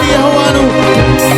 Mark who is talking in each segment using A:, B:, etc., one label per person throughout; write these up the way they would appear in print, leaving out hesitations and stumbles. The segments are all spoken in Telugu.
A: యెహోవాను గురించి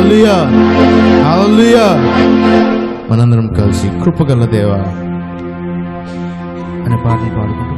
A: హల్లెలూయా హల్లెలూయా. మనందరం కలిసి కృపగల దేవా అనే పాటను పాడుకుంటూ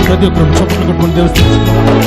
A: ప్రతి ఒక్కరు చప్పట్లు కొట్టుకుని దేవస్థానం
B: దేవా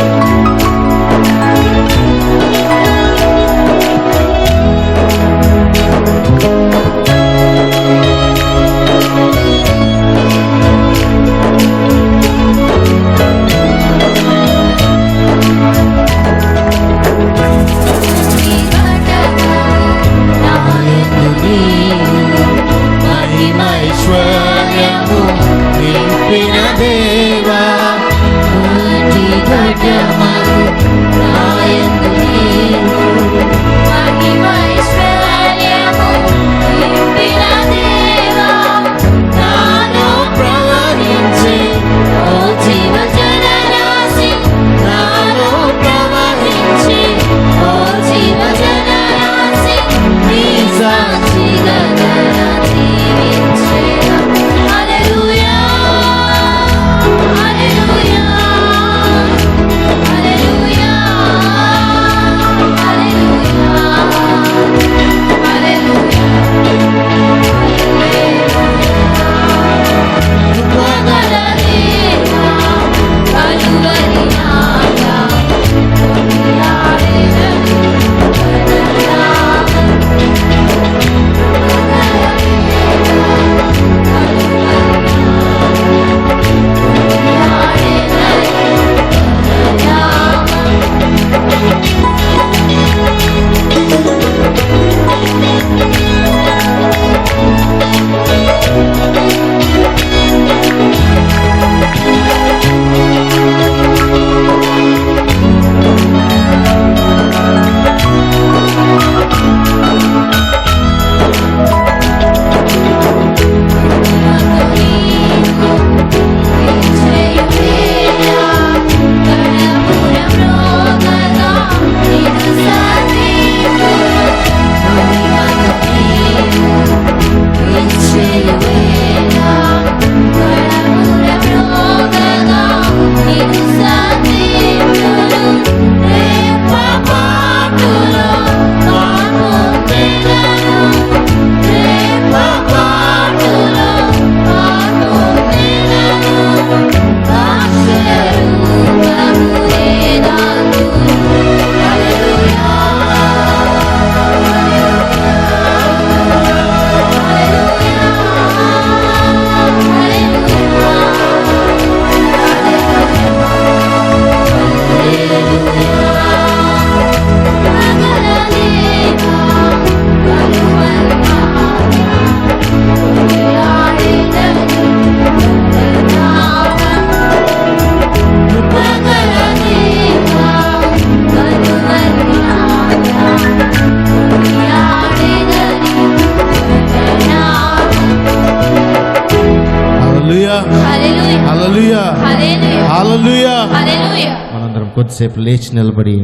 B: హల్లెలూయా
A: హల్లెలూయా
B: హల్లెలూయా
A: హల్లెలూయా.
B: హల్లెలూయా.
A: మనందరం కొద్దిసేపు లేచి నిలబడి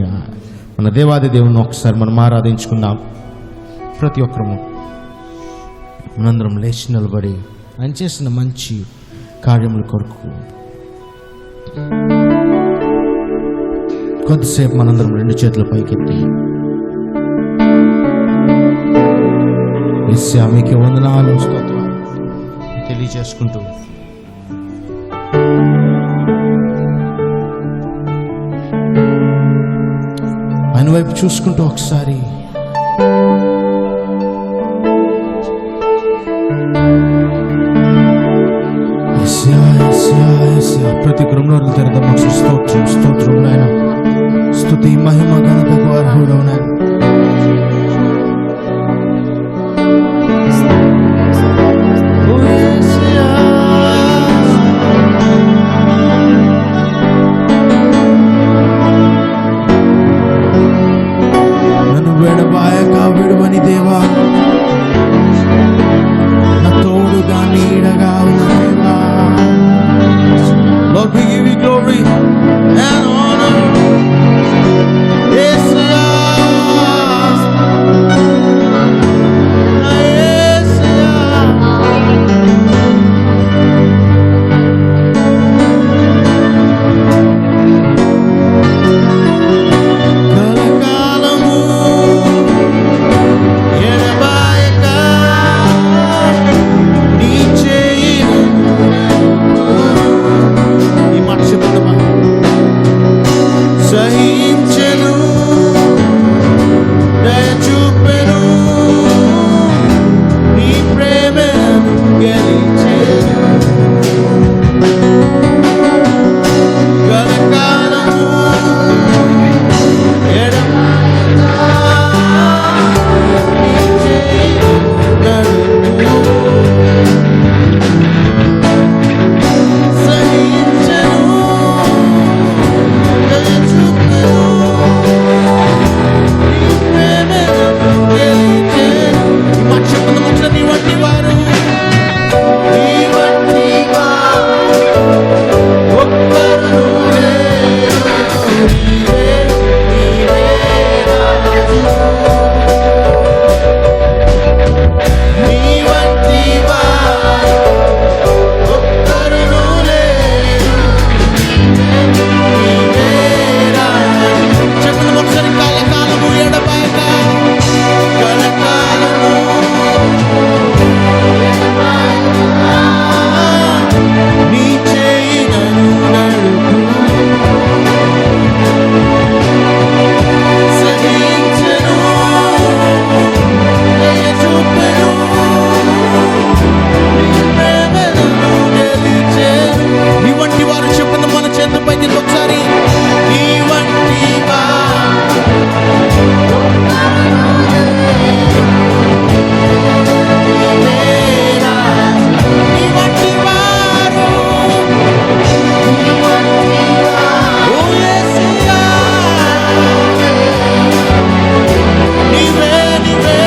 A: మన దేవాది దేవుని ఒకసారి మనం ఆరాధించుకుందాం. ప్రతి ఒక్కరము మనందరం లేచి నిలబడి ఆయన చేసిన మంచి కార్యముల కొరకు కొద్దిసేపు మనందరం రెండు చేతుల పైకెత్తి యేసయ్యా మీకే వందనాలు స్తోత్రం తెలియజేసుకుంటూ ఆయన వైపు చూసుకుంటూ ఒకసారి యేసయ్యా యేసయ్యా యేసయ్యా ప్రతి గృహంలో తెరదమ్మ స్తోత్రం స్తోత్రం నాయన స్తుతి మహిమ ఘనతకు అర్హుడవు నాయన. నన్ను విడబాయక విడువని దేవా, నా తోడుగా నీడగా ఉన్న దేవా. Lord, we give you glory and honor. Yesaya, Yesaya. కలకాలము ఎడబాయక నీ చేయి ఈ మాట చెప్తామా సహించెను దయ చూపెను నీ ప్రేమను గెలిచెను కలకాలము ఎడబాయక నీ చేయి నడుపు సహించెను దయ చూపెను నీ ప్రేమను గెలిచెను. ఈ మాట చెప్పండి మంచిగా నీ వంటి వారు ఒక్కరు లేరు. నీవే నీవే రాజు. నీ వంటి వారు ఒక్కరును లేరు. నీవే రాజు. చెప్పండి ఒకసారి కలకాలము ఎడబాయక కలకాలము నీ చేయి నన్ను నడుపు సహించెను దయ చూపెను నీ ప్రేమను గెలిచెను. నీ వంటి వారు చెప్పండి మన చేతుల పైకి ఒకసారి నీ వంటి వారు నీ వంటి వారు ఓ యేసయ్యా నీవే నీవే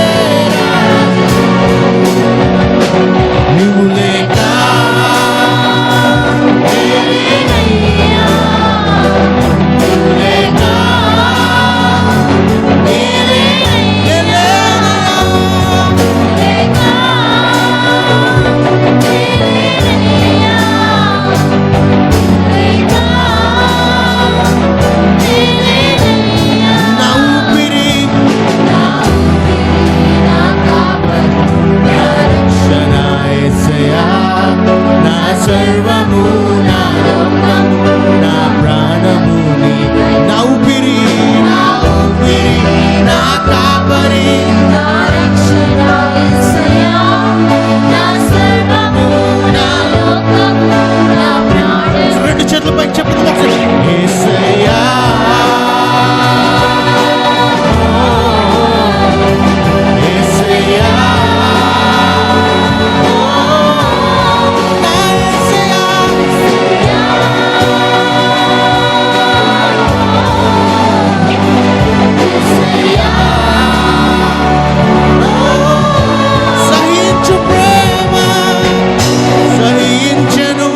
A: నీవు లేక నేనేనయ్యా. నీవు లేక నేనేనయ్యా. నా ఊపిరి రక్షణ యేసయ్యా, నా సర్వము నా లోకము నా ప్రాణము నీవే. నా ఊపిరి నా కాపరి రెండు చేతుల పైకి చెప్పండి ఒకసారి యేసయ్యా యేసయ్యా నా యేసయ్యా సహించు ప్రేమ సహించెను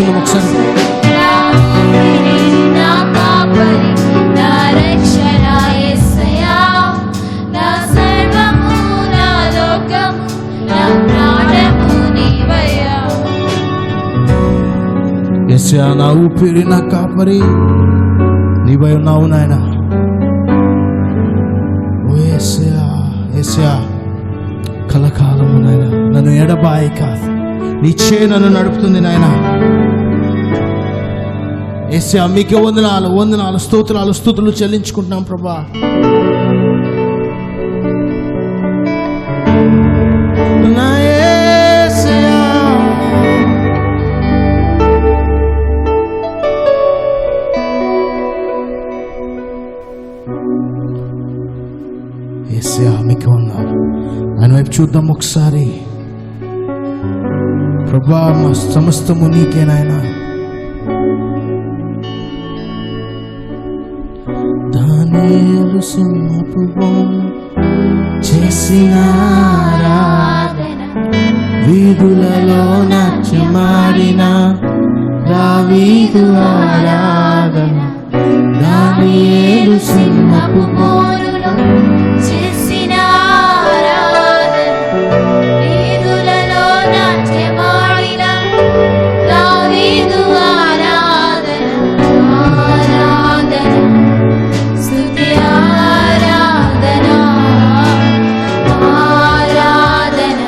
A: ఆరాధించుకుందాం ఒకసారి. యేసయ్యా నా ఊపిరి నా కాపరి నీవై ఉన్నావు నాయన. ఓ యేసయ్యా, యేసయ్యా కలకాలము నాయన నన్ను ఎడబాయిక నీ చేయి నన్ను నడుపుతుంది నాయన. యేసయ్యా మీకే వందనాలు వందనాలు స్తోత్రాలు స్తుతులు చెల్లించుకుంటున్నాం ప్రభా. నా యేసయ్యా యేసయ్యా మీకే వందనాలు. ఆయన వైపు చూద్దాం ఒకసారి. ప్రభా మా సమస్తము నీకే నాయనా. దానియేలు సింహపు బోను చేసిన ఆరాధన, వీధులలో నాట్యమాడిన దావీదు ఆరాధన. దానియేలు సింహపు బోనులో చేసిన ఆరాధన, వీధులలో నాట్యమాడిన దావీదు ఆరాధన. ఆరాధన స్తుతి ఆరాధన, ఆరాధన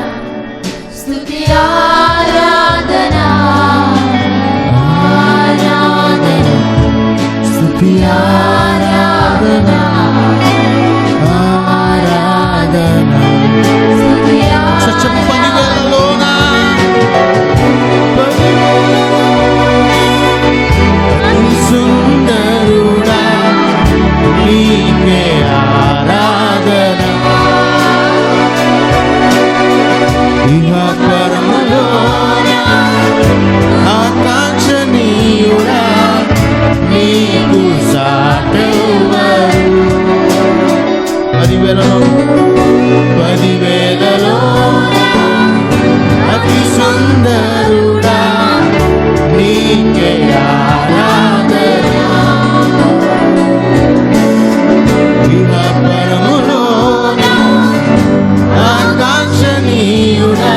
A: స్తుతి ఆరాధన, ఆరాధన స్తుతి ఆరాధన, ఆరాధన స్తుతి ఆరాధన. సుందరుడా నీకే ఆరాధన, ఇహ పరములోన ఆకాంక్షణీయుడా నీకు సాటెవరు. పదివేలలో అతి సుందరుడా నీకే ఆరాధన, ఇహ పరములోన ఆకాంక్షణీయుడా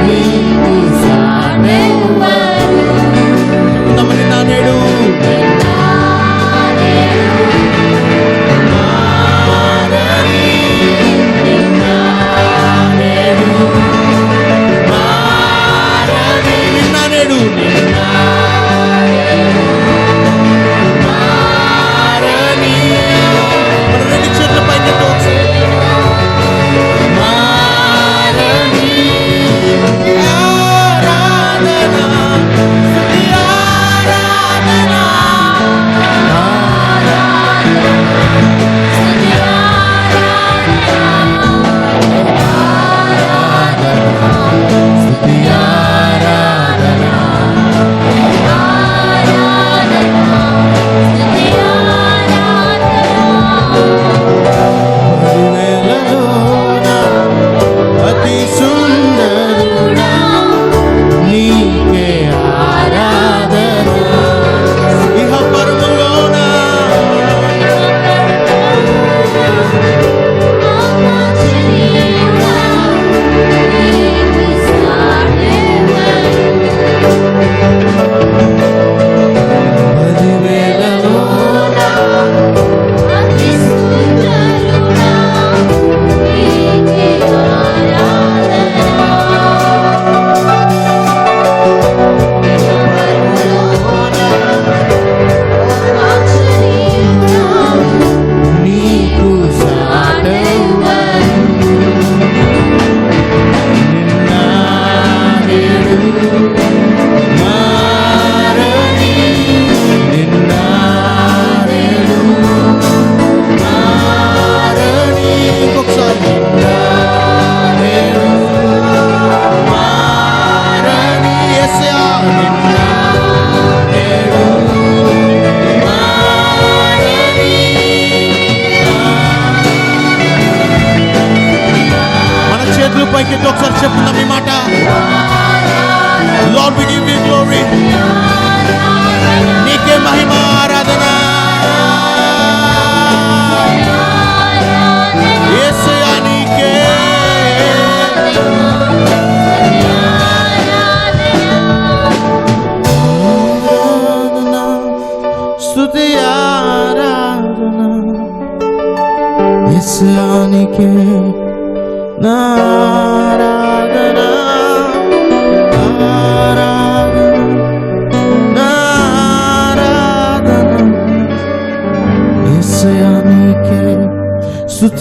A: నీకు సాటెవరు. కొంతమంది నా నేడు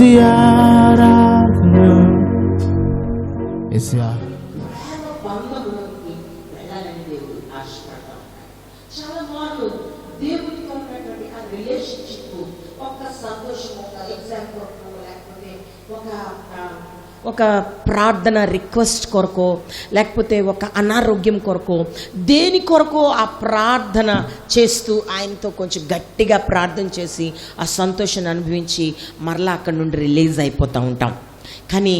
A: స్తుతి ఆరాధన. యేసయ్యా
B: బంధములోకి వెళ్ళాలని దేవుడు ఆశపడతా ఉన్నాడు. చాలా మార్లు దేవుడితో ఉన్నటువంటి ఆ రిలేషన్షిప్, ఒక సంతోషం, ఒక ఎగ్జామ్ కొరకు, లేకపోతే ఒక ప్రార్థన రిక్వెస్ట్ కొరకో, లేకపోతే ఒక అనారోగ్యం కొరకో, దేని కొరకో ఆ ప్రార్థన చేస్తూ ఆయనతో కొంచెం గట్టిగా ప్రార్థన చేసి ఆ సంతోషాన్ని అనుభవించి మరలా అక్కడి నుండి రిలీజ్ అయిపోతూ ఉంటాం. కానీ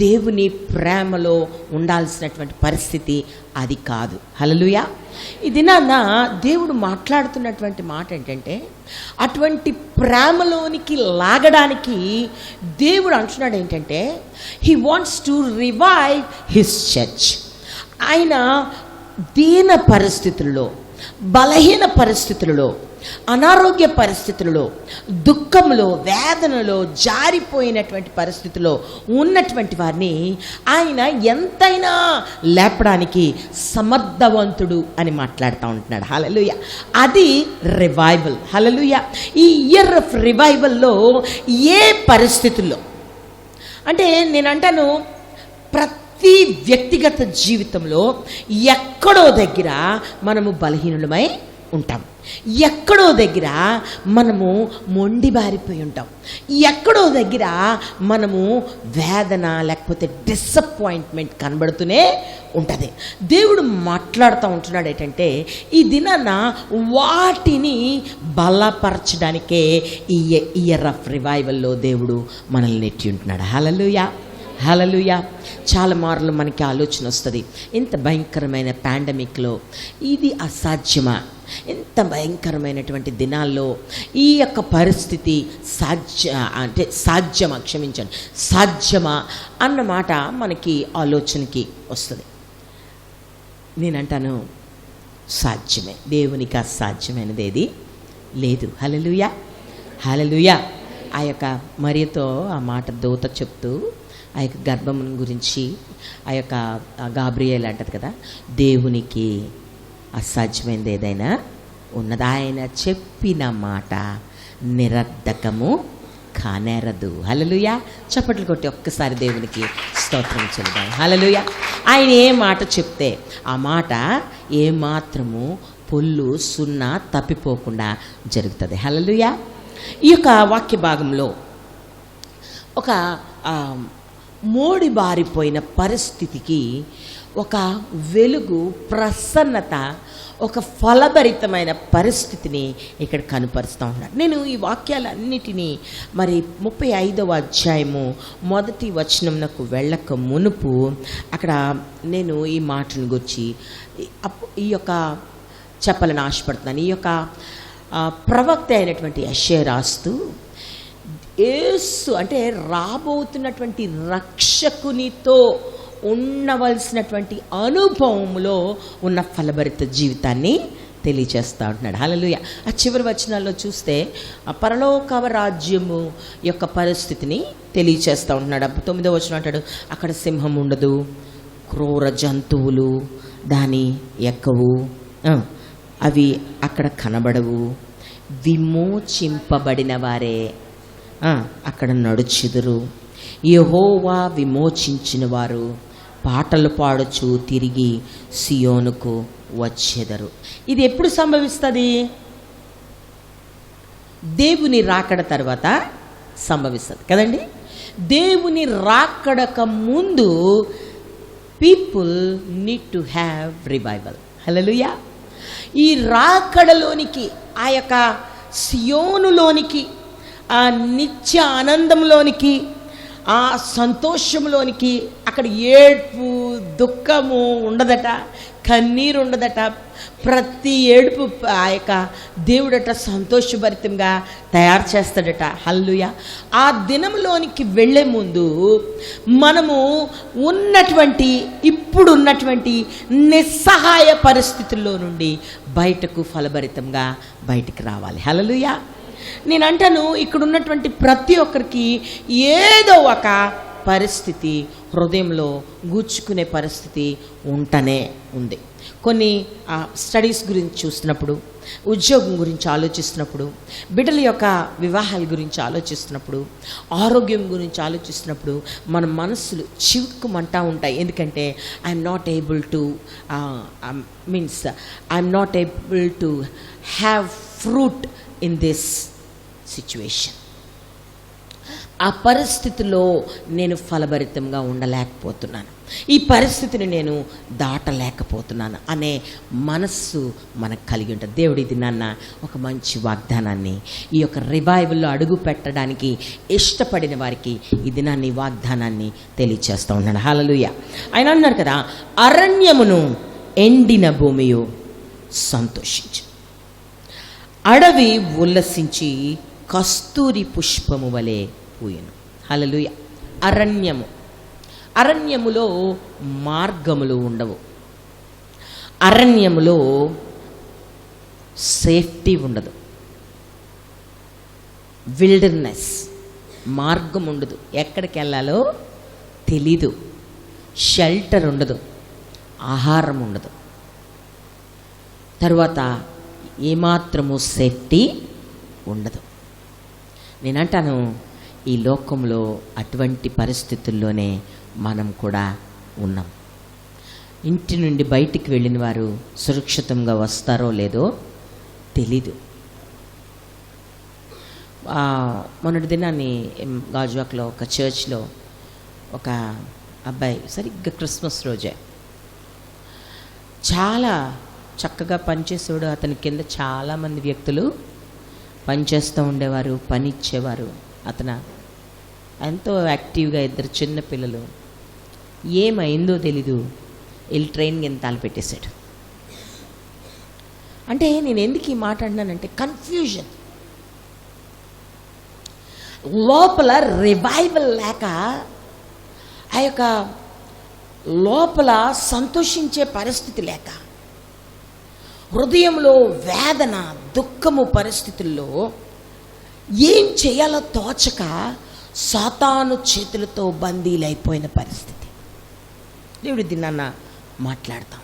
B: దేవుని ప్రేమలో ఉండాల్సినటువంటి పరిస్థితి అది కాదు. హల్లెలూయా. ఈ దినాన దేవుడు మాట్లాడుతున్నటువంటి మాట ఏంటంటే, అటువంటి ప్రేమలోనికి లాగడానికి దేవుడు అంటున్నాడు ఏంటంటే, he wants to revive his church. ఆయన దీన పరిస్థితుల్లో, బలహీన పరిస్థితులలో, అనారోగ్య పరిస్థితులలో, దుఃఖంలో, వేదనలో, జారిపోయినటువంటి పరిస్థితుల్లో ఉన్నటువంటి వారిని ఆయన ఎంతైనా లేపడానికి సమర్థవంతుడు అని మాట్లాడుతూ ఉంటున్నాడు. హల్లెలూయా. అది రివైవల్. హల్లెలూయా. ఈ ఇయర్ ఆఫ్ రివైవల్లో ఏ పరిస్థితుల్లో అంటే నేను అంటాను, ప్రతి వ్యక్తిగత జీవితంలో ఎక్కడో దగ్గర మనము బలహీనులమై ఉంటాం, ఎక్కడో దగ్గర మనము మొండిబారిపోయి ఉంటాం, ఎక్కడో దగ్గర మనము వేదన లేకపోతే డిసప్పాయింట్మెంట్ కనబడుతూనే ఉంటుంది. దేవుడు మాట్లాడుతూ ఉంటున్నాడు ఏంటంటే, ఈ దినాన వాటిని బలపరచడానికే ఈ ఇయర్ ఆఫ్ రివైవల్లో దేవుడు మనల్ని నెట్టి ఉంటున్నాడు. హల్లెలూయా. హల్లెలూయా. చాలా మార్లు మనకి ఆలోచన వస్తుంది, ఇంత భయంకరమైన పాండమిక్లో ఇది అసాధ్యమా, ఇంత భయంకరమైనటువంటి దినాల్లో ఈ యొక్క పరిస్థితి సాధ్యమా అన్నమాట మనకి ఆలోచనకి వస్తుంది. నేనంటాను సాధ్యమే, దేవునికి అసాధ్యమైనది ఏది లేదు. హల్లెలూయా. హల్లెలూయా. ఆ యొక్క మరియతో ఆ మాట దూత చెప్తూ ఆ యొక్క గర్భం గురించి ఆ యొక్క గాబ్రియేల్ అంటది కదా, దేవునికి అసాధ్యమైనది ఏదైనా ఉన్నదా, ఆయన చెప్పిన మాట నిరర్ధకము కానేరదు. హల్లెలూయా. చప్పట్లు కొట్టి ఒక్కసారి దేవునికి స్తోత్రం చెల్లిద్దాం. హల్లెలూయా. ఆయన ఏ మాట చెప్తే ఆ మాట ఏమాత్రము పొల్లు సున్నా తప్పిపోకుండా జరుగుతుంది. హల్లెలూయా. ఈ యొక్క వాక్య భాగంలో ఒక మోడిబారిపోయిన పరిస్థితికి ఒక వెలుగు, ప్రసన్నత, ఒక ఫలభరితమైన పరిస్థితిని ఇక్కడ కనుపరుస్తూ ఉన్నాడు. నేను ఈ వాక్యాలన్నిటినీ మరి 35వ అధ్యాయము 1వ వచనంకు వెళ్ళక మునుపు అక్కడ నేను ఈ మాటను గురించి ఈ యొక్క చెప్పాలని ఆశపడుతున్నాను. ఈ యొక్క ప్రవక్త అయినటువంటి యెషయా రాస్తూ యేసు అంటే రాబోతున్నటువంటి రక్షకునితో ఉండవలసినటువంటి అనుభవంలో ఉన్న ఫలభరిత జీవితాన్ని తెలియచేస్తూ ఉంటున్నాడు. హల్లెలూయా. ఆ చివరి వచనాల్లో చూస్తే ఆ పరలోక రాజ్యము యొక్క పరిస్థితిని తెలియచేస్తూ ఉంటున్నాడు. 9వ వచనం అంటాడు, అక్కడ సింహం ఉండదు, క్రూర జంతువులు దాని ఎక్కవు, అవి అక్కడ కనబడవు, విమోచింపబడిన వారే అక్కడ నడుచుదురు, యెహోవా విమోచించిన వారు పాటలు పాడుచు తిరిగి సియోనుకు వచ్చెదరు. ఇది ఎప్పుడు సంభవిస్తుంది? దేవుని రాకడ తర్వాత సంభవిస్తుంది కదండి. దేవుని రాకడక ముందు people need to have revival. Hallelujah. ఈ రాకడలోనికి, ఆ యొక్క సియోనులోనికి, ఆ నిత్య ఆనందంలోనికి, ఆ సంతోషంలోనికి, అక్కడ ఏడ్పు దుఃఖము ఉండదట, కన్నీరు ఉండదట. ప్రతి ఏడుపు ఆ యొక్క దేవుడట సంతోషభరితంగా తయారు చేస్తాడట. హల్లెలూయా. ఆ దినంలోనికి వెళ్ళే ముందు మనము ఇప్పుడున్నటువంటి నిస్సహాయ పరిస్థితుల్లో నుండి బయటకు ఫలభరితంగా బయటికి రావాలి. హల్లెలూయా. నేను అంటాను, ఇక్కడ ఉన్నటువంటి ప్రతి ఒక్కరికి ఏదో ఒక పరిస్థితి హృదయంలో గుచ్చుకునే పరిస్థితి ఉంటనే ఉంది. కొన్ని స్టడీస్ గురించి చూస్తున్నప్పుడు, ఉద్యోగం గురించి ఆలోచిస్తున్నప్పుడు, బిడ్డల యొక్క వివాహాల గురించి ఆలోచిస్తున్నప్పుడు, ఆరోగ్యం గురించి ఆలోచిస్తున్నప్పుడు మన మనస్సులు చివుక్కుమంటా ఉంటాయి. ఎందుకంటే I'm not able to have fruit in this situation. ఆ పరిస్థితిలో నేను ఫలభరితంగా ఉండలేకపోతున్నాను, ఈ పరిస్థితిని నేను దాటలేకపోతున్నాను అనే మనస్సు మనకు కలిగి ఉంటుంది. దేవుడు ఇది నాన్న ఒక మంచి వాగ్దానాన్ని ఈ యొక్క రివైవల్లో అడుగు పెట్టడానికి ఇష్టపడిన వారికి ఈ దినాన్ని వాగ్దానాన్ని తెలియచేస్తూ ఉన్నాడు. హల్లెలూయా. ఆయన అన్నారు కదా, అరణ్యమును ఎండిన భూమియు సంతోషించు, అడవి ఉల్లసించి కస్తూరి పుష్పము వలె పూయెను. హల్లెలూయా. అరణ్యములో మార్గములు ఉండవు, అరణ్యములో సేఫ్టీ ఉండదు, విల్డర్నెస్, మార్గం ఉండదు, ఎక్కడికి వెళ్ళాలో తెలీదు, షెల్టర్ ఉండదు, ఆహారం ఉండదు, తరువాత ఏమాత్రము సేఫ్టీ ఉండదు. నేనంటాను, ఈ లోకంలో అటువంటి పరిస్థితుల్లోనే మనం కూడా ఉన్నాం. ఇంటి నుండి బయటికి వెళ్ళిన వారు సురక్షితంగా వస్తారో లేదో తెలీదు. మొన్నటి దినాన్ని గాజువాకలో ఒక చర్చ్లో ఒక అబ్బాయి, సరిగ్గా క్రిస్మస్ రోజే, చాలా చక్కగా పనిచేసేవాడు. అతని కింద చాలామంది వ్యక్తులు పనిచేస్తూ ఉండేవారు, పని ఇచ్చేవారు. అతను ఎంతో యాక్టివ్గా, 2 చిన్న పిల్లలు. ఏమైందో తెలీదు, వెళ్ళి ట్రైన్కి ఎంత పెట్టేశాడు. అంటే నేను ఎందుకు ఈ మాట అన్నానంటే, కన్ఫ్యూజన్, లోపల రివైవల్ లేక, ఆ యొక్క లోపల సంతోషించే పరిస్థితి లేక, హృదయంలో వేదన, దుఃఖము పరిస్థితుల్లో ఏం చేయాలో తోచక సాతాను చేతులతో బందీలైపోయిన పరిస్థితి. దేవుడు దీన్ని మాట్లాడతాం.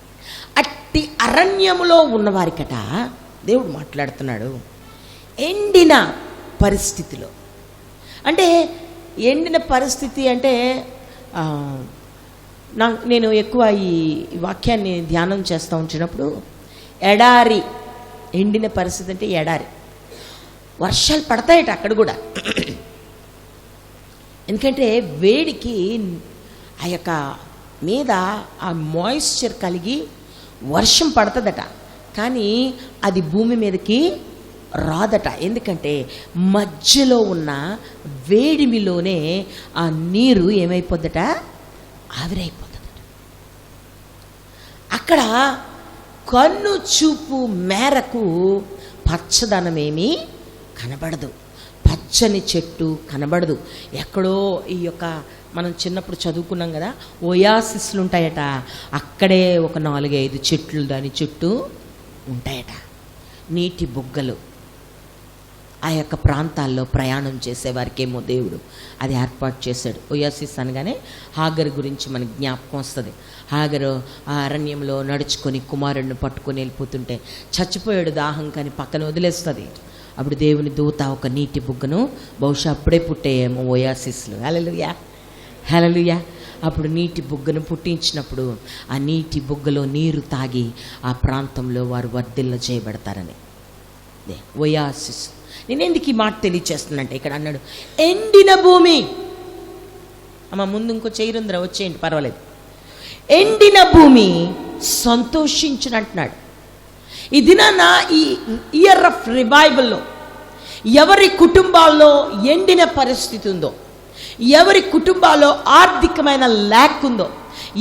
B: అట్టి అరణ్యములో ఉన్నవారికట దేవుడు మాట్లాడుతున్నాడు, ఎండిన పరిస్థితిలో. అంటే ఎండిన పరిస్థితి అంటే నేను ఎక్కువ ఈ వాక్యాన్ని ధ్యానం చేస్తూ ఉంచినప్పుడు, ఎడారి, ఎండిన పరిస్థితి అంటే ఎడారి. వర్షాలు పడతాయట అక్కడ కూడా, ఎందుకంటే వేడికి ఆ యొక్క మీద ఆ మాయిశ్చర్ కలిగి వర్షం పడుతుందట, కానీ అది భూమి మీదకి రాదట. ఎందుకంటే మధ్యలో ఉన్న వేడిమిలోనే ఆ నీరు ఏమైపోద్దట, ఆవిరైపోతుందట. అక్కడ కన్ను చూపు మేరకు పచ్చదనమేమీ కనబడదు, పచ్చని చెట్టు కనబడదు. ఎక్కడో ఈ యొక్క మనం చిన్నప్పుడు చదువుకున్నాం కదా, ఒయాసిస్లు ఉంటాయట, అక్కడే ఒక 4-5 చెట్లు దాని చుట్టూ ఉంటాయట. నీటి బుగ్గలు ఆ యొక్క ప్రాంతాల్లో ప్రయాణం చేసేవారికేమో దేవుడు అది ఏర్పాటు చేశాడు. ఒయాసిస్ అనగానే హాగరు గురించి మనకి జ్ఞాపకం వస్తుంది. హాగరు ఆ అరణ్యంలో నడుచుకొని కుమారుడిని పట్టుకొని వెళ్ళిపోతుంటే చచ్చిపోయాడు దాహం, కానీ పక్కన వదిలేస్తుంది. అప్పుడు దేవుని దూత ఒక నీటి బుగ్గను, బహుశా అప్పుడే పుట్టాయేమో ఒయాసిస్లు. హల్లెలూయా, హల్లెలూయా. అప్పుడు నీటి బుగ్గను పుట్టించినప్పుడు ఆ నీటి బుగ్గలో నీరు తాగి ఆ ప్రాంతంలో వారు వర్ధిల్ల చేయబడతారని. ఒయాసిస్. నేను ఎందుకు ఈ మాట తెలియచేస్తున్నానంటే, ఇక్కడ అన్నాడు ఎండిన భూమి. అమ్మ ముందు ఇంకో చైరుంద్ర వచ్చేయండి, పర్వాలేదు. ఎండిన భూమి సంతోషించునంటున్నాడు. ఈ దినాన ఈ ఇయర్ ఆఫ్ రివైవల్లో ఎవరి కుటుంబాల్లో ఎండిన పరిస్థితి ఉందో, ఎవరి కుటుంబాల్లో ఆర్థికమైన ల్యాక్ ఉందో,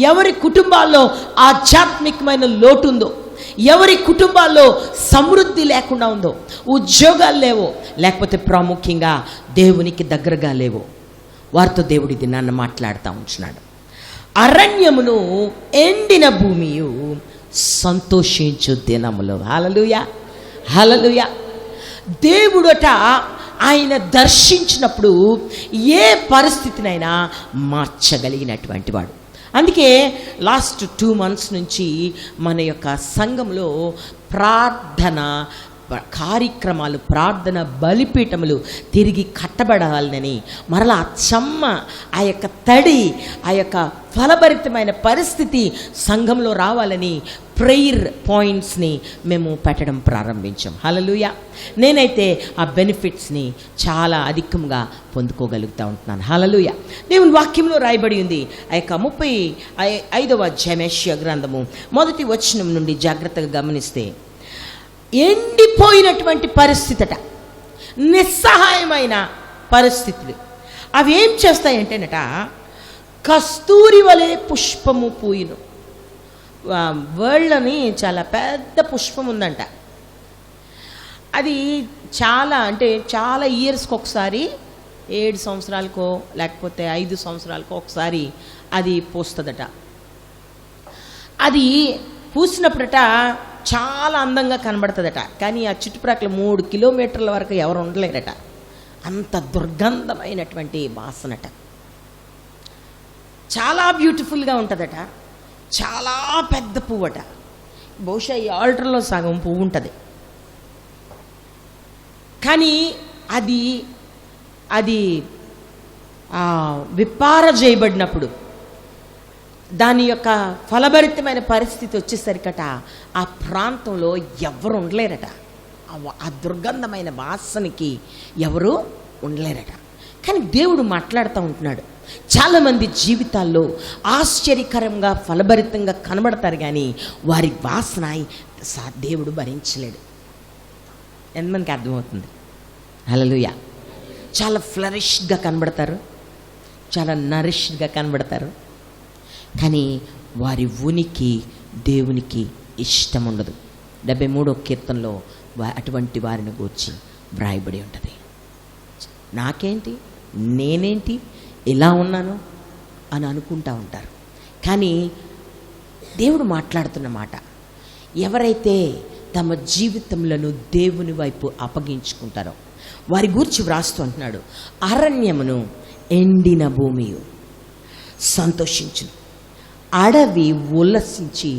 B: ఎవరి కుటుంబాల్లో ఆధ్యాత్మికమైన లోటు ఉందో, ఎవరి కుటుంబాల్లో సమృద్ధి లేకుండా ఉందో, ఉద్యోగాలు లేవో, లేకపోతే ప్రాముఖ్యంగా దేవునికి దగ్గరగా లేవో, వారితో దేవుడి దినాన్ని మాట్లాడుతూ ఉంటున్నాడు. అరణ్యమును ఎండిన భూమియు సంతోషించు దినములు. హల్లెలూయా, హల్లెలూయా. దేవుడట ఆయన దర్శించినప్పుడు ఏ పరిస్థితినైనా మార్చగలిగినటువంటి వాడు. అందుకే లాస్ట్ 2 months నుంచి మన యొక్క సంఘంలో ప్రార్థన కార్యక్రమాలు, ప్రార్థన బలిపీఠములు తిరిగి కట్టబడాలని, మరలా చెమ్మ, ఆ యొక్క తడి, ఆ యొక్క ఫలభరితమైన పరిస్థితి సంఘంలో రావాలని ప్రేయర్ పాయింట్స్ని మేము పెట్టడం ప్రారంభించాం. హల్లెలూయా. నేనైతే ఆ బెనిఫిట్స్ని చాలా అధికంగా పొందుకోగలుగుతూ ఉంటున్నాను. హల్లెలూయా. దేవుని వాక్యంలో రాయబడి ఉంది. ఆ యొక్క 35వ అధ్యాయం యెషయా గ్రంథము 1వ వచనం నుండి జాగ్రత్తగా గమనిస్తే, ఎండిపోయినటువంటి పరిస్థితట, నిస్సహాయమైన పరిస్థితులు అవి ఏం చేస్తాయంటేనట, కస్తూరి వలె పుష్పము పూయును. వరల్డ్లోని చాలా పెద్ద పుష్పం ఉందంట. అది చాలా ఇయర్స్కి ఒకసారి, 7 సంవత్సరాలకో లేకపోతే 5 సంవత్సరాలకో ఒకసారి అది పూస్తుందట. అది పూసినప్పుడట చాలా అందంగా కనబడుతుందట. కానీ ఆ చుట్టుప్రక్కల 3 కిలోమీటర్ల వరకు ఎవరు ఉండలేరట. అంత దుర్గంధమైనటువంటి వాసనట. చాలా బ్యూటిఫుల్గా ఉంటుందట. చాలా పెద్ద పువ్వట. బహుశా ఈ ఆల్టర్లో సగం పువ్వు ఉంటుంది. కానీ అది విప్పార చేయబడినప్పుడు, దాని యొక్క ఫలభరితమైన పరిస్థితి వచ్చేసరికట ఆ ప్రాంతంలో ఎవరు ఉండలేరట. ఆ దుర్గంధమైన వాసనకి ఎవరు ఉండలేరట. కానీ దేవుడు మాట్లాడుతూ ఉంటున్నాడు. చాలామంది జీవితాల్లో ఆశ్చర్యకరంగా ఫలభరితంగా కనబడతారు, కానీ వారి వాసన దేవుడు భరించలేడు. ఎంతమందికి అర్థమవుతుంది? హల్లెలూయా. చాలా ఫ్లరిష్గా కనబడతారు, చాలా నరిష్గా కనబడతారు, కానీ వారి ఉనికి దేవునికి ఇష్టం ఉండదు. 73వ కీర్తనలో అటువంటి వారిని గూర్చి వ్రాయబడి ఉంటుంది. నాకేంటి, నేనేంటి ఇలా ఉన్నాను అని అనుకుంటూ ఉంటారు. కానీ దేవుడు మాట్లాడుతున్న మాట, ఎవరైతే తమ జీవితములను దేవుని వైపు అప్పగించుకుంటారో వారి గూర్చి వ్రాస్తూ అంటున్నాడు, అరణ్యమును ఎండిన భూమియు సంతోషించును, అడవి ఉల్లసించి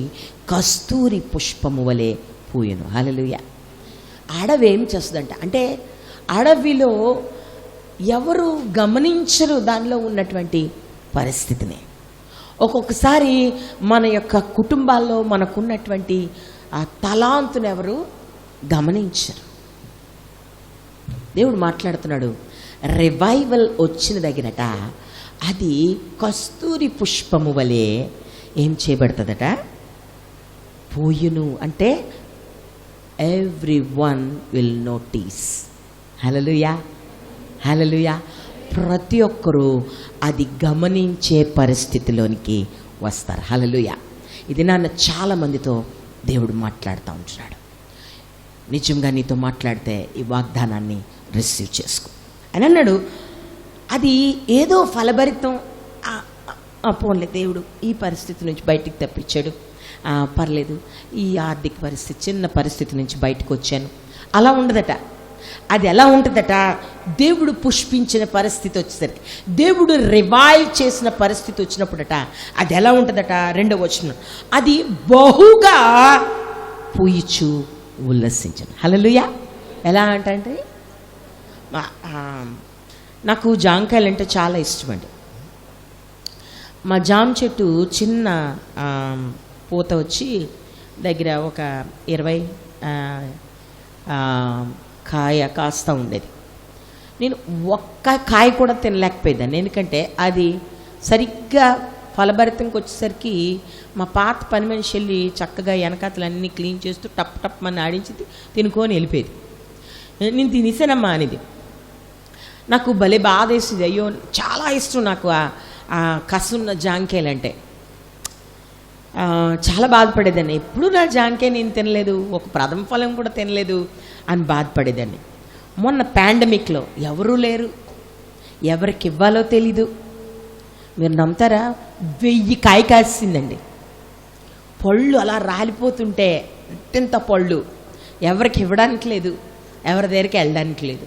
B: కస్తూరి పుష్పము వలె పూయను. హల్లెలూయా. అడవి ఏం చేస్తుందంట అంటే, అడవిలో ఎవరు గమనించరు దానిలో ఉన్నటువంటి పరిస్థితిని. ఒక్కొక్కసారి మన యొక్క కుటుంబాల్లో మనకున్నటువంటి ఆ తలాంతును ఎవరు గమనించరు. దేవుడు మాట్లాడుతున్నాడు, రివైవల్ వచ్చిన దగ్గరట అది కస్తూరి పుష్పము వలె ఏం చేయబడుతుందట, పూయును. అంటే ఎవ్రీవన్ విల్ నోటీస్. హల్లెలూయా. హల్లెలూయా. ప్రతి ఒక్కరూ అది గమనించే పరిస్థితిలోనికి వస్తారు. హల్లెలూయా. ఇది నాన్న చాలామందితో దేవుడు మాట్లాడుతూ ఉంటున్నాడు. నిజంగా నీతో మాట్లాడితే ఈ వాగ్దానాన్ని రిసీవ్ చేసుకో అని అన్నాడు. అది ఏదో ఫలభరితం, పోన్లే దేవుడు ఈ పరిస్థితి నుంచి బయటికి తప్పించాడు, పర్లేదు ఈ ఆర్థిక పరిస్థితి, చిన్న పరిస్థితి నుంచి బయటకు వచ్చాను, అలా ఉండదట. అది ఎలా ఉంటుందట, దేవుడు పుష్పించిన పరిస్థితి వచ్చేసరికి, దేవుడు రివైవ్ చేసిన పరిస్థితి వచ్చినప్పుడట అది ఎలా ఉంటుందట. 2వ వచనం, అది బహుగా పూయిచు ఉల్లసించను. హల్లెలూయా. ఎలా అంటే, నాకు జామకాయలు అంటే చాలా ఇష్టం అండి. మా జామ చెట్టు చిన్న పూత వచ్చి దగ్గర ఒక 20 కాయ కాస్తా ఉండేది. నేను ఒక్క కాయ కూడా తినలేకపోయేదాన్ని, ఎందుకంటే అది సరిగ్గా ఫలభరితంకి వచ్చేసరికి మా పాత పని మనిషి వెళ్ళి చక్కగా వెనకాతలన్నీ క్లీన్ చేస్తూ టప్ టప్ అని ఆడించి తినుకొని వెళ్ళిపోయేది. నేను తినేసానమ్మా అనేది. నాకు భలే బాధ వేసింది. అయ్యో, చాలా ఇష్టం నాకు ఆ కసున్న జాంకాయలు అంటే. చాలా బాధపడేదాన్ని. ఎప్పుడు నా జాంకాయ నేను తినలేదు, ఒక ప్రథమ ఫలం కూడా తినలేదు అని బాధపడేదాన్ని. మొన్న పాండమిక్లో ఎవరూ లేరు, ఎవరికి ఇవ్వాలో తెలీదు. మీరు నమ్ముతారా, 1000 కాయ కాసిందండి. పళ్ళు అలా రాలిపోతుంటే, ఇంత పళ్ళు ఎవరికి ఇవ్వడానికి లేదు, ఎవరి దగ్గరికి వెళ్ళడానికి లేదు.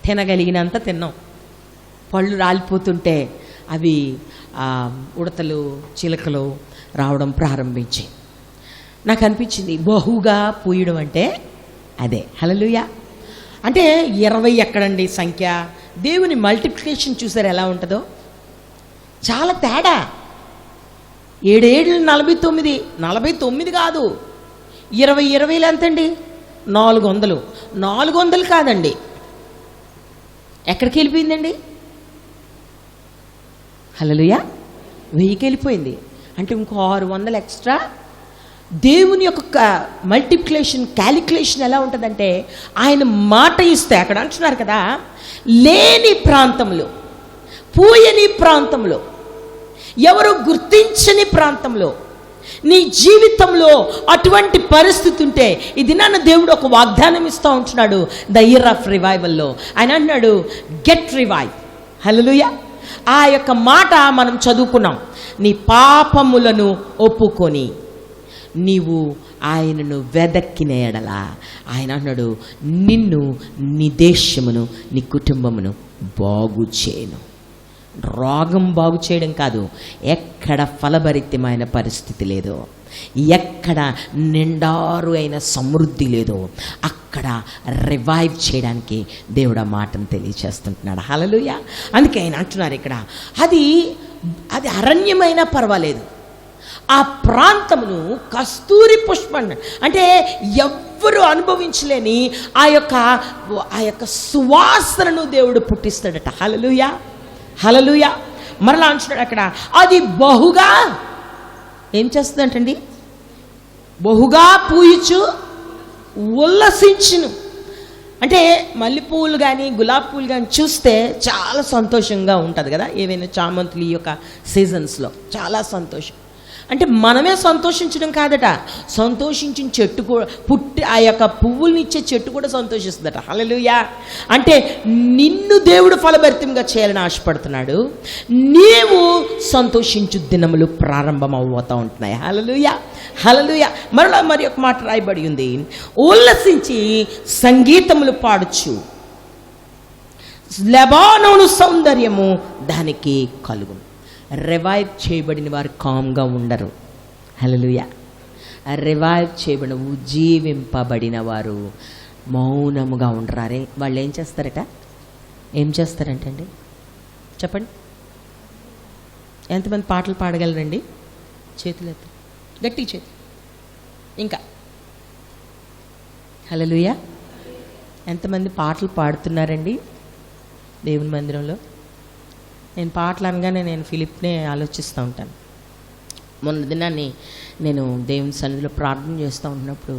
B: తినగలిగినంత తిన్నాం. పళ్ళు రాలిపోతుంటే అవి ఉడతలు చిలకలు రావడం ప్రారంభించాయి. నాకు అనిపించింది బహుగా పూయడం అంటే అదే. హల్లెలూయా. అంటే 20 ఎక్కడండి సంఖ్య, దేవుని మల్టిప్లికేషన్ చూసారు ఎలా ఉంటుందో, చాలా తేడా. 7 7 49, 49 కాదు, 20 20 ఎంతండి? 400. 400 కాదండి, ఎక్కడికి వెళ్ళిపోయిందండి? హల్లెలూయా. 1000కి వెళ్ళిపోయింది. అంటే ఇంకో 600 ఎక్స్ట్రా. దేవుని యొక్క మల్టిప్లికేషన్ క్యాలిక్యులేషన్ ఎలా ఉంటుందంటే, ఆయన మాట ఇస్తే, అక్కడ అంటున్నారు కదా, లేని ప్రాంతంలో, పూయని ప్రాంతంలో, ఎవరు గుర్తించని ప్రాంతంలో, నీ జీవితంలో అటువంటి పరిస్థితి ఉంటే, ఇది నన్ను దేవుడు ఒక వాగ్దానం ఇస్తూ ఉంటున్నాడు. ద ఇయర్ ఆఫ్ రివైవల్లో ఆయన అన్నాడు, గెట్ రివైవ్. హల్లెలూయా. ఆ యొక్క మాట మనం చదువుకున్నాం. నీ పాపములను ఒప్పుకొని నీవు ఆయనను వెదక్కిన ఎడల, ఆయన అన్నాడు, నిన్ను, నీ దేశమును, నీ కుటుంబమును బాగు చేయను. రోగం బాగు చేయడం కాదు, ఎక్కడ ఫలభరితమైన పరిస్థితి లేదో, ఎక్కడ నిండారు అయిన సమృద్ధి లేదో, అక్కడ రివైవ్ చేయడానికి దేవుడు ఆ మాటను తెలియచేస్తుంటున్నాడు. హల్లెలూయా. అందుకే ఆయన అంటున్నారు ఇక్కడ, అది అరణ్యమైనా పర్వాలేదు, ఆ ప్రాంతమును కస్తూరి పుష్పం, అంటే ఎవ్వరూ అనుభవించలేని ఆ యొక్క సువాసనను దేవుడు పుట్టిస్తాడట. హల్లెలూయా. హల్లెలూయా. మరలా అంటున్నాడు అక్కడ, అది బహుగా ఏం చేస్తుందంటండి? బహుగా పూయిచు ఉల్లసించును. అంటే మల్లెపూలు కానీ గులాబీ పూలు కానీ చూస్తే చాలా సంతోషంగా ఉంటుంది కదా, ఏవైనా చామంతులు ఈ యొక్క సీజన్స్లో చాలా సంతోషం. అంటే మనమే సంతోషించడం కాదట, సంతోషించిన చెట్టు కూడా పుట్టి, ఆ యొక్క పువ్వుల్ని ఇచ్చే చెట్టు కూడా సంతోషిస్తుందట. హల్లెలూయా. అంటే నిన్ను దేవుడు ఫలభరితంగా చేయాలని ఆశపడుతున్నాడు. నీవు సంతోషించు దినములు ప్రారంభం అవుతూ ఉంటున్నాయి. హల్లెలూయా. హల్లెలూయా. మరలా మరి ఒక మాట రాయబడి ఉంది, ఉల్లసించి సంగీతములు పాడుచు లెబానోను సౌందర్యము దానికి కలుగును. రివైవ్ చేయబడిన వారు కామ్గా ఉండరు. హల్లెలూయా. రివైవ్ చేయబడిన, ఉజ్జీవింపబడిన వారు మౌనముగా ఉండరారే. వాళ్ళు ఏం చేస్తారట? ఏం చేస్తారంటండి? చెప్పండి. ఎంతమంది పాటలు పాడగలరండి? చేతులు ఎత్తి, గట్టి చేతులు. ఇంకా హల్లెలూయా. ఎంతమంది పాటలు పాడుతున్నారండి దేవుని మందిరంలో? నేను పాటలు అనగానే నేను ఫిలిప్నే ఆలోచిస్తూ ఉంటాను. మొన్న దినాన్ని నేను దేవుని సన్నిధిలో ప్రార్థన చేస్తూ ఉన్నప్పుడు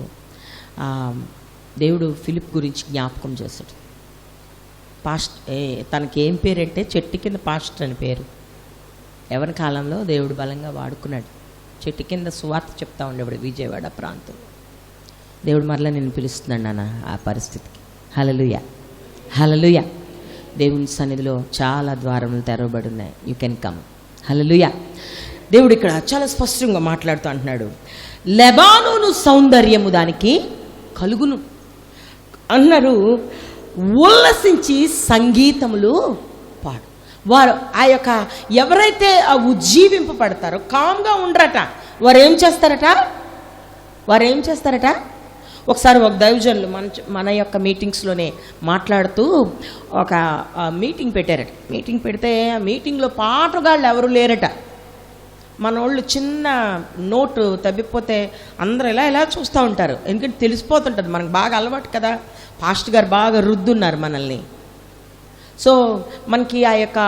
B: దేవుడు ఫిలిప్ గురించి జ్ఞాపకం చేశాడు. తనకి ఏం పేరంటే చెట్టు కింద పాస్టర్ అని పేరు. ఎవరి కాలంలో దేవుడు బలంగా వాడుకున్నాడు. చెట్టు కింద సువార్త చెప్తా ఉండేవాడు విజయవాడ ప్రాంతంలో. దేవుడు మరలా నేను పిలుస్తున్నాడు నాన్న ఆ పరిస్థితికి. హల్లెలూయా. హల్లెలూయా. దేవుని సన్నిధిలో చాలా ద్వారములు తెరవబడి ఉన్నాయి. You can come. హల్లెలూయా. దేవుడు ఇక్కడ చాలా స్పష్టంగా మాట్లాడుతూ అంటున్నాడు, లెబానోను సౌందర్యము దానికి కలుగును అన్నారు. ఉల్లసించి సంగీతములు పాడు. వారు ఆ యొక్క ఎవరైతే ఆ ఉజ్జీవింపబడతారో, కామ్గా ఉండరట, వారు ఏం చేస్తారట? ఒకసారి ఒక దైవజనులు మన యొక్క మీటింగ్స్లోనే మాట్లాడుతూ ఒక మీటింగ్ పెట్టారట. మీటింగ్ పెడితే ఆ మీటింగ్లో పాటగాళ్ళు ఎవరు లేరట. మన వాళ్ళు చిన్న నోటు తవ్విపోతే అందరూ ఇలా చూస్తూ ఉంటారు. ఎందుకంటే తెలిసిపోతుంటుంది, మనకు బాగా అలవాటు కదా. పాస్టర్ గారు బాగా రుద్దున్నారు మనల్ని. సో మనకి ఆ యొక్క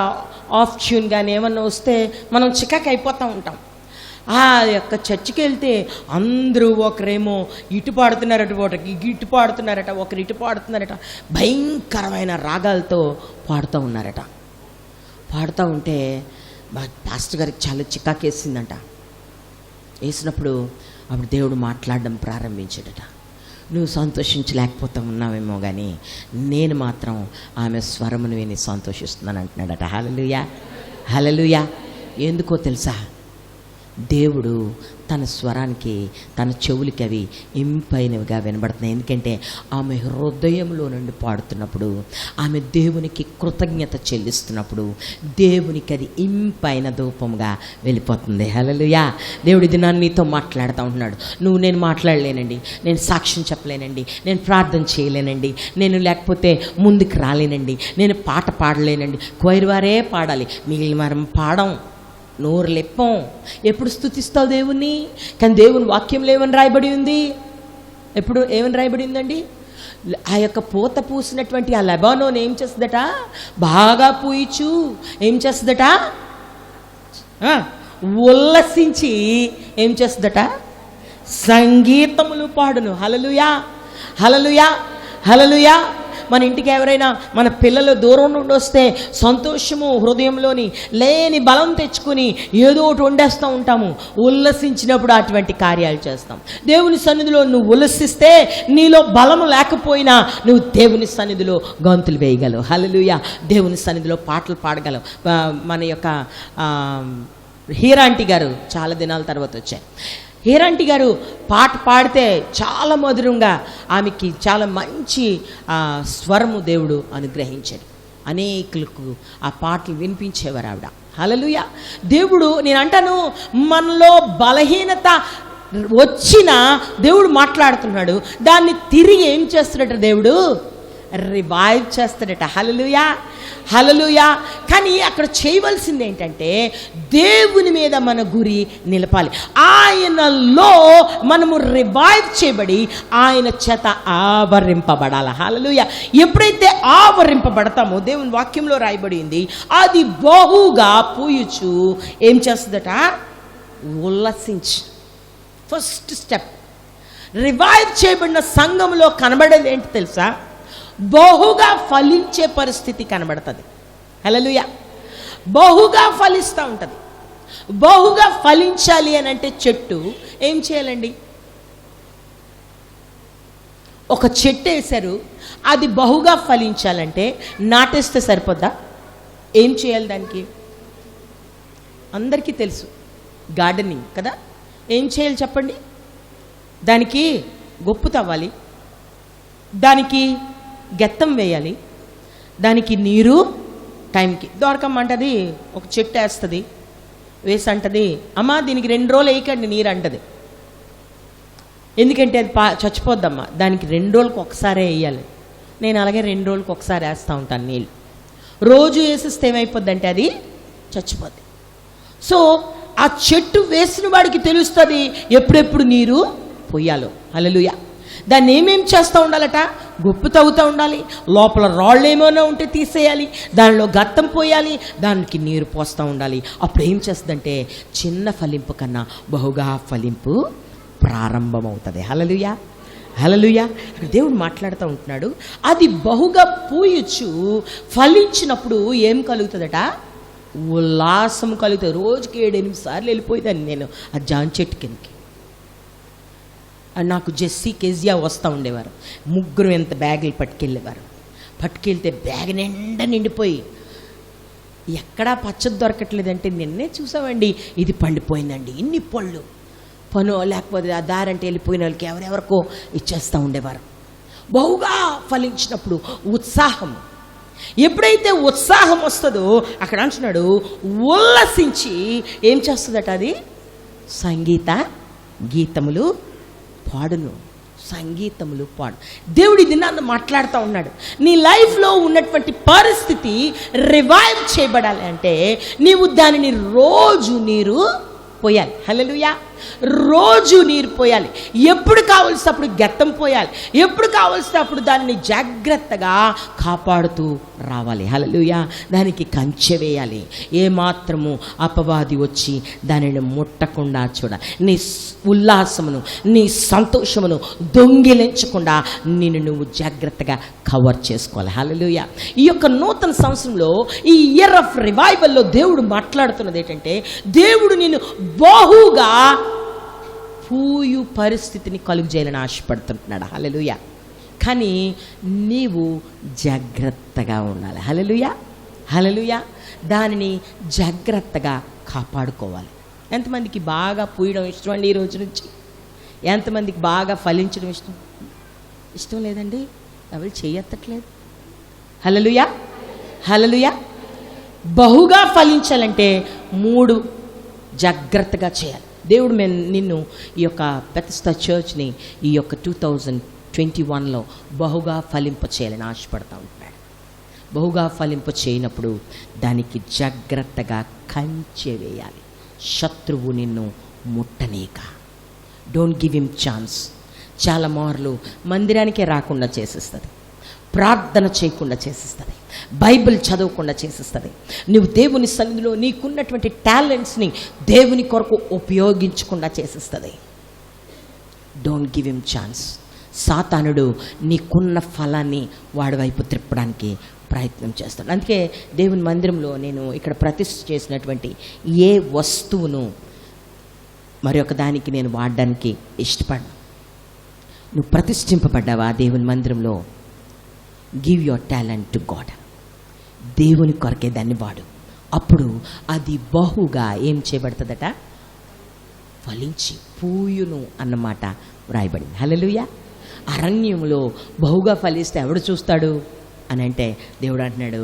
B: ఆఫ్ ట్యూన్ కానీ ఏమన్నా వస్తే మనం చికాకు అయిపోతూ ఉంటాం. ఆ యొక్క చర్చికి వెళ్తే అందరూ ఒకరేమో ఇటు పాడుతున్నారట, ఒకరికి ఇటు పాడుతున్నారట, ఒకరు ఇటు పాడుతున్నారట, భయంకరమైన రాగాలతో పాడుతూ ఉన్నారట. పాడుతూ ఉంటే పాస్టర్ గారికి చాలా చికాకేసిందంట. వేసినప్పుడు అప్పుడు దేవుడు మాట్లాడడం ప్రారంభించాడట. నువ్వు సంతోషించలేకపోతా ఉన్నావేమో కానీ నేను మాత్రం ఆమె స్వరమును విని సంతోషిస్తున్నాను అంటున్నాడట. హల్లెలూయా. హల్లెలూయా. ఎందుకో తెలుసా? దేవుడు తన స్వరానికి, తన చెవులకి అవి ఇంపైనవిగా వినబడుతున్నాయి. ఎందుకంటే ఆమె హృదయంలో నుండి పాడుతున్నప్పుడు, ఆమె దేవునికి కృతజ్ఞత చెల్లిస్తున్నప్పుడు దేవునికి అది ఇంపైన ధూపంగా వెళ్ళిపోతుంది. హల్లెలూయా. దేవుడి దినాన్ని నీతో మాట్లాడుతూ ఉంటున్నాడు. నేను మాట్లాడలేనండి, నేను సాక్ష్యం చెప్పలేనండి, నేను ప్రార్థన చేయలేనండి, నేను లేకపోతే ముందుకు రాలేనండి, నేను పాట పాడలేనండి. క్వైర్ వారే పాడాలి, మిగిలిన వారం పాడం, నోరు లెప్పం. ఎప్పుడు స్తుతిస్తావు దేవుణ్ణి? కానీ దేవుని వాక్యంలో ఏమని రాయబడి ఉంది? ఎప్పుడు ఏమని రాయబడి ఉందండి? ఆ యొక్క పూత పూసినటువంటి ఆ లెబానోన్ ఏం చేస్తుందట? బాగా పూయిచు ఏం చేస్తుందట? ఉల్లసించి ఏం చేస్తుందట? సంగీతములు పాడును. హల్లెలూయా, హల్లెలూయా, హల్లెలూయా. మన ఇంటికి ఎవరైనా మన పిల్లలు దూరం నుండి వస్తే సంతోషము హృదయంలోని లేని బలం తెచ్చుకుని ఏదో ఒకటి వండేస్తూ ఉంటాము. ఉల్లసించినప్పుడు అటువంటి కార్యాలు చేస్తాం. దేవుని సన్నిధిలో నువ్వు ఉల్లసిస్తే నీలో బలము లేకపోయినా నువ్వు దేవుని సన్నిధిలో గంతులు వేయగలవు. హల్లెలూయా. దేవుని సన్నిధిలో పాటలు పాడగలవు. మన యొక్క హీరాంటి గారు చాలా దినాల తర్వాత వచ్చారు. హీరాంటి గారు పాట పాడితే చాలా మధురంగా, ఆమెకి చాలా మంచి స్వరము దేవుడు అనుగ్రహించాడు. అనేకులకు ఆ పాటలు వినిపించేవారు ఆవిడ. హల్లెలూయా. దేవుడు, నేను అంటాను, మనలో బలహీనత వచ్చినా దేవుడు మాట్లాడుతున్నాడు. దాన్ని తిరిగి ఏం చేస్తాడట? దేవుడు రివైవ్ చేస్తాడట. హల్లెలూయా, హల్లెలూయా. కానీ అక్కడ చేయవలసింది ఏంటంటే దేవుని మీద మన గురి నిలపాలి. ఆయనలో మనము రివైవ్ చేయబడి ఆయన చేత ఆవరింపబడాలి. హల్లెలూయా. ఎప్పుడైతే ఆవరింపబడతామో దేవుని వాక్యంలో రాయబడింది, అది బహుగా పూయుచు ఏం చేస్తుందట? ఉల్లసించి. First step. రివైవ్ చేయబడిన సంఘంలో కనబడేది ఏంటి తెలుసా? బహుగా ఫలించే పరిస్థితి కనబడుతుంది. హల్లెలూయా. బహుగా ఫలిస్తూ ఉంటుంది. బహుగా ఫలించాలి అని అంటే చెట్టు ఏం చేయాలండి? ఒక చెట్టు వేశారు, అది బహుగా ఫలించాలంటే నాటేస్తే సరిపోద్దా? ఏం చేయాలి దానికి? అందరికీ తెలుసు, గార్డెనింగ్ కదా. ఏం చేయాలి చెప్పండి? దానికి గొప్పు తవ్వాలి, దానికి గెత్తం వేయాలి, దానికి నీరు టైంకి దొరకమ్మంటది. ఒక చెట్టు వేస్తుంది, వేసి అంటది, అమ్మా దీనికి 2 రోజులు వేయకండి నీరు అంటది. ఎందుకంటే అది చచ్చిపోద్దమ్మా, దానికి 2 రోజులకు ఒకసారి వేయాలి. నేను అలాగే 2 రోజులకు ఒకసారి వేస్తూ ఉంటాను నీళ్ళు. రోజు వేసిస్తే ఏమైపోద్ది అంటే అది చచ్చిపోద్ది. సో ఆ చెట్టు వేసిన వాడికి తెలుస్తుంది ఎప్పుడెప్పుడు నీరు పొయ్యాలో. హల్లెలూయా. దాన్ని ఏమేం చేస్తూ ఉండాలట? గొప్పు తవ్వుతూ ఉండాలి, లోపల రాళ్ళు ఏమైనా ఉంటే తీసేయాలి, దానిలో గత్తం పోయాలి, దానికి నీరు పోస్తూ ఉండాలి. అప్పుడు ఏం చేస్తుందంటే చిన్న ఫలింపు కన్నా బహుగా ఫలింపు ప్రారంభమవుతుంది. హల్లెలూయా, హల్లెలూయా. దేవుడు మాట్లాడుతూ ఉంటున్నాడు. అది బహుగా పూయచ్చు ఫలించినప్పుడు ఏం కలుగుతుందట? ఉల్లాసం కలుగుతుంది. రోజుకి 7-8 సార్లు వెళ్ళిపోయేదాన్ని నేను ఆ జాన్ చెట్టు కిందకి. నాకు జెస్సీ, కెజియా వస్తూ ఉండేవారు. 3 ఎంత బ్యాగులు పట్టుకెళ్ళేవారు. పట్టుకెళ్తే బ్యాగ్ నిండా నిండిపోయి ఎక్కడా పచ్చడి దొరకట్లేదంటే నిన్నే చూసామండి, ఇది పండిపోయిందండి, ఇన్ని పళ్ళు పను, లేకపోతే ఆ దారంటే వెళ్ళిపోయిన వాళ్ళకి ఎవరెవరికో ఇచ్చేస్తూ ఉండేవారు. బహుగా ఫలించినప్పుడు ఉత్సాహం. ఎప్పుడైతే ఉత్సాహం వస్తుందో అక్కడ అంటున్నాడు ఉల్లసించి ఏం చేస్తుందట? అది సంగీత గీతములు పాడును. సంగీతములు పాడు. దేవుడి దినాన్ని మాట్లాడుతూ ఉన్నాడు. నీ లైఫ్లో ఉన్నటువంటి పరిస్థితి రివైవ్ చేయబడాలి అంటే నీవు దానిని రోజు నీరు పోయాలి. హల్లెలూయా. రోజు నీరు పోయాలి. ఎప్పుడు కావలసినప్పుడు గెత్తం పోయాలి. ఎప్పుడు కావలసినప్పుడు దానిని జాగ్రత్తగా కాపాడుతూ రావాలి. హల్లెలూయా. దానికి కంచె వేయాలి. ఏమాత్రము అపవాది వచ్చి దానిని ముట్టకుండా చూడాలి. నీ ఉల్లాసమును, నీ సంతోషమును దొంగిలించకుండా నిన్ను నువ్వు జాగ్రత్తగా కవర్ చేసుకోవాలి. హల్లెలూయా. ఈ యొక్క నూతన సంవత్సరంలో, ఈ ఇయర్ ఆఫ్ రివైవల్లో దేవుడు మాట్లాడుతున్నది ఏంటంటే దేవుడు నిన్ను బహుగా పూయు పరిస్థితిని కలుగు చేయాలని ఆశపడుతుంటున్నాడు. హల్లెలూయా. కానీ నీవు జాగ్రత్తగా ఉండాలి. హల్లెలూయా, హల్లెలూయా. దానిని జాగ్రత్తగా కాపాడుకోవాలి. ఎంతమందికి బాగా పూయడం ఇష్టం అండి? ఈ రోజు నుంచి ఎంతమందికి బాగా ఫలించడం ఇష్టం లేదండి? ఎవరు చేయత్తట్లేదు. హల్లెలూయా, హల్లెలూయా. బహుగా ఫలించాలంటే 3 జాగ్రత్తగా చేయాలి. దేవుడు నిన్ను ఈ యొక్క బెతెస్దా చర్చ్ని ఈ యొక్క 2021లో బహుగా ఫలింప చేయాలని ఆశపడతా ఉంటున్నాడు. బహుగా ఫలింప చేయనప్పుడు దానికి జాగ్రత్తగా కంచె వేయాలి. శత్రువు నిన్ను ముట్టనీక. Don't give him chance. చాలా మార్లు మందిరానికే రాకుండా చేసేస్తుంది, ప్రార్థన చేయకుండా చేసేస్తుంది, బైబిల్ చదవకుండా చేసేస్తుంది. నువ్వు దేవుని సన్నిధిలో నీకున్నటువంటి టాలెంట్స్ని దేవుని కొరకు ఉపయోగించకుండా చేసేస్తుంది. Don't give him chance. సాతానుడు నీకున్న ఫలాన్ని వాడి వైపు త్రిప్పడానికి ప్రయత్నం చేస్తాడు. అందుకే దేవుని మందిరంలో నేను ఇక్కడ ప్రతిష్ఠ చేసినటువంటి ఏ వస్తువును మరి ఒక దానికి నేను వాడడానికి ఇష్టపడను. నువ్వు ప్రతిష్ఠింపబడ్డావా దేవుని మందిరంలో? Give your talent to God. దేవుని కొరకే దాన్ని వాడు. అప్పుడు అది బహుగా ఏం చేయబడుతుందట? ఫలించి పూయును అన్నమాట వ్రాయబడింది. హల్లెలూయా. అరణ్యంలో బహుగా ఫలిస్తే ఎవడు చూస్తాడు అని అంటే దేవుడు అంటున్నాడు,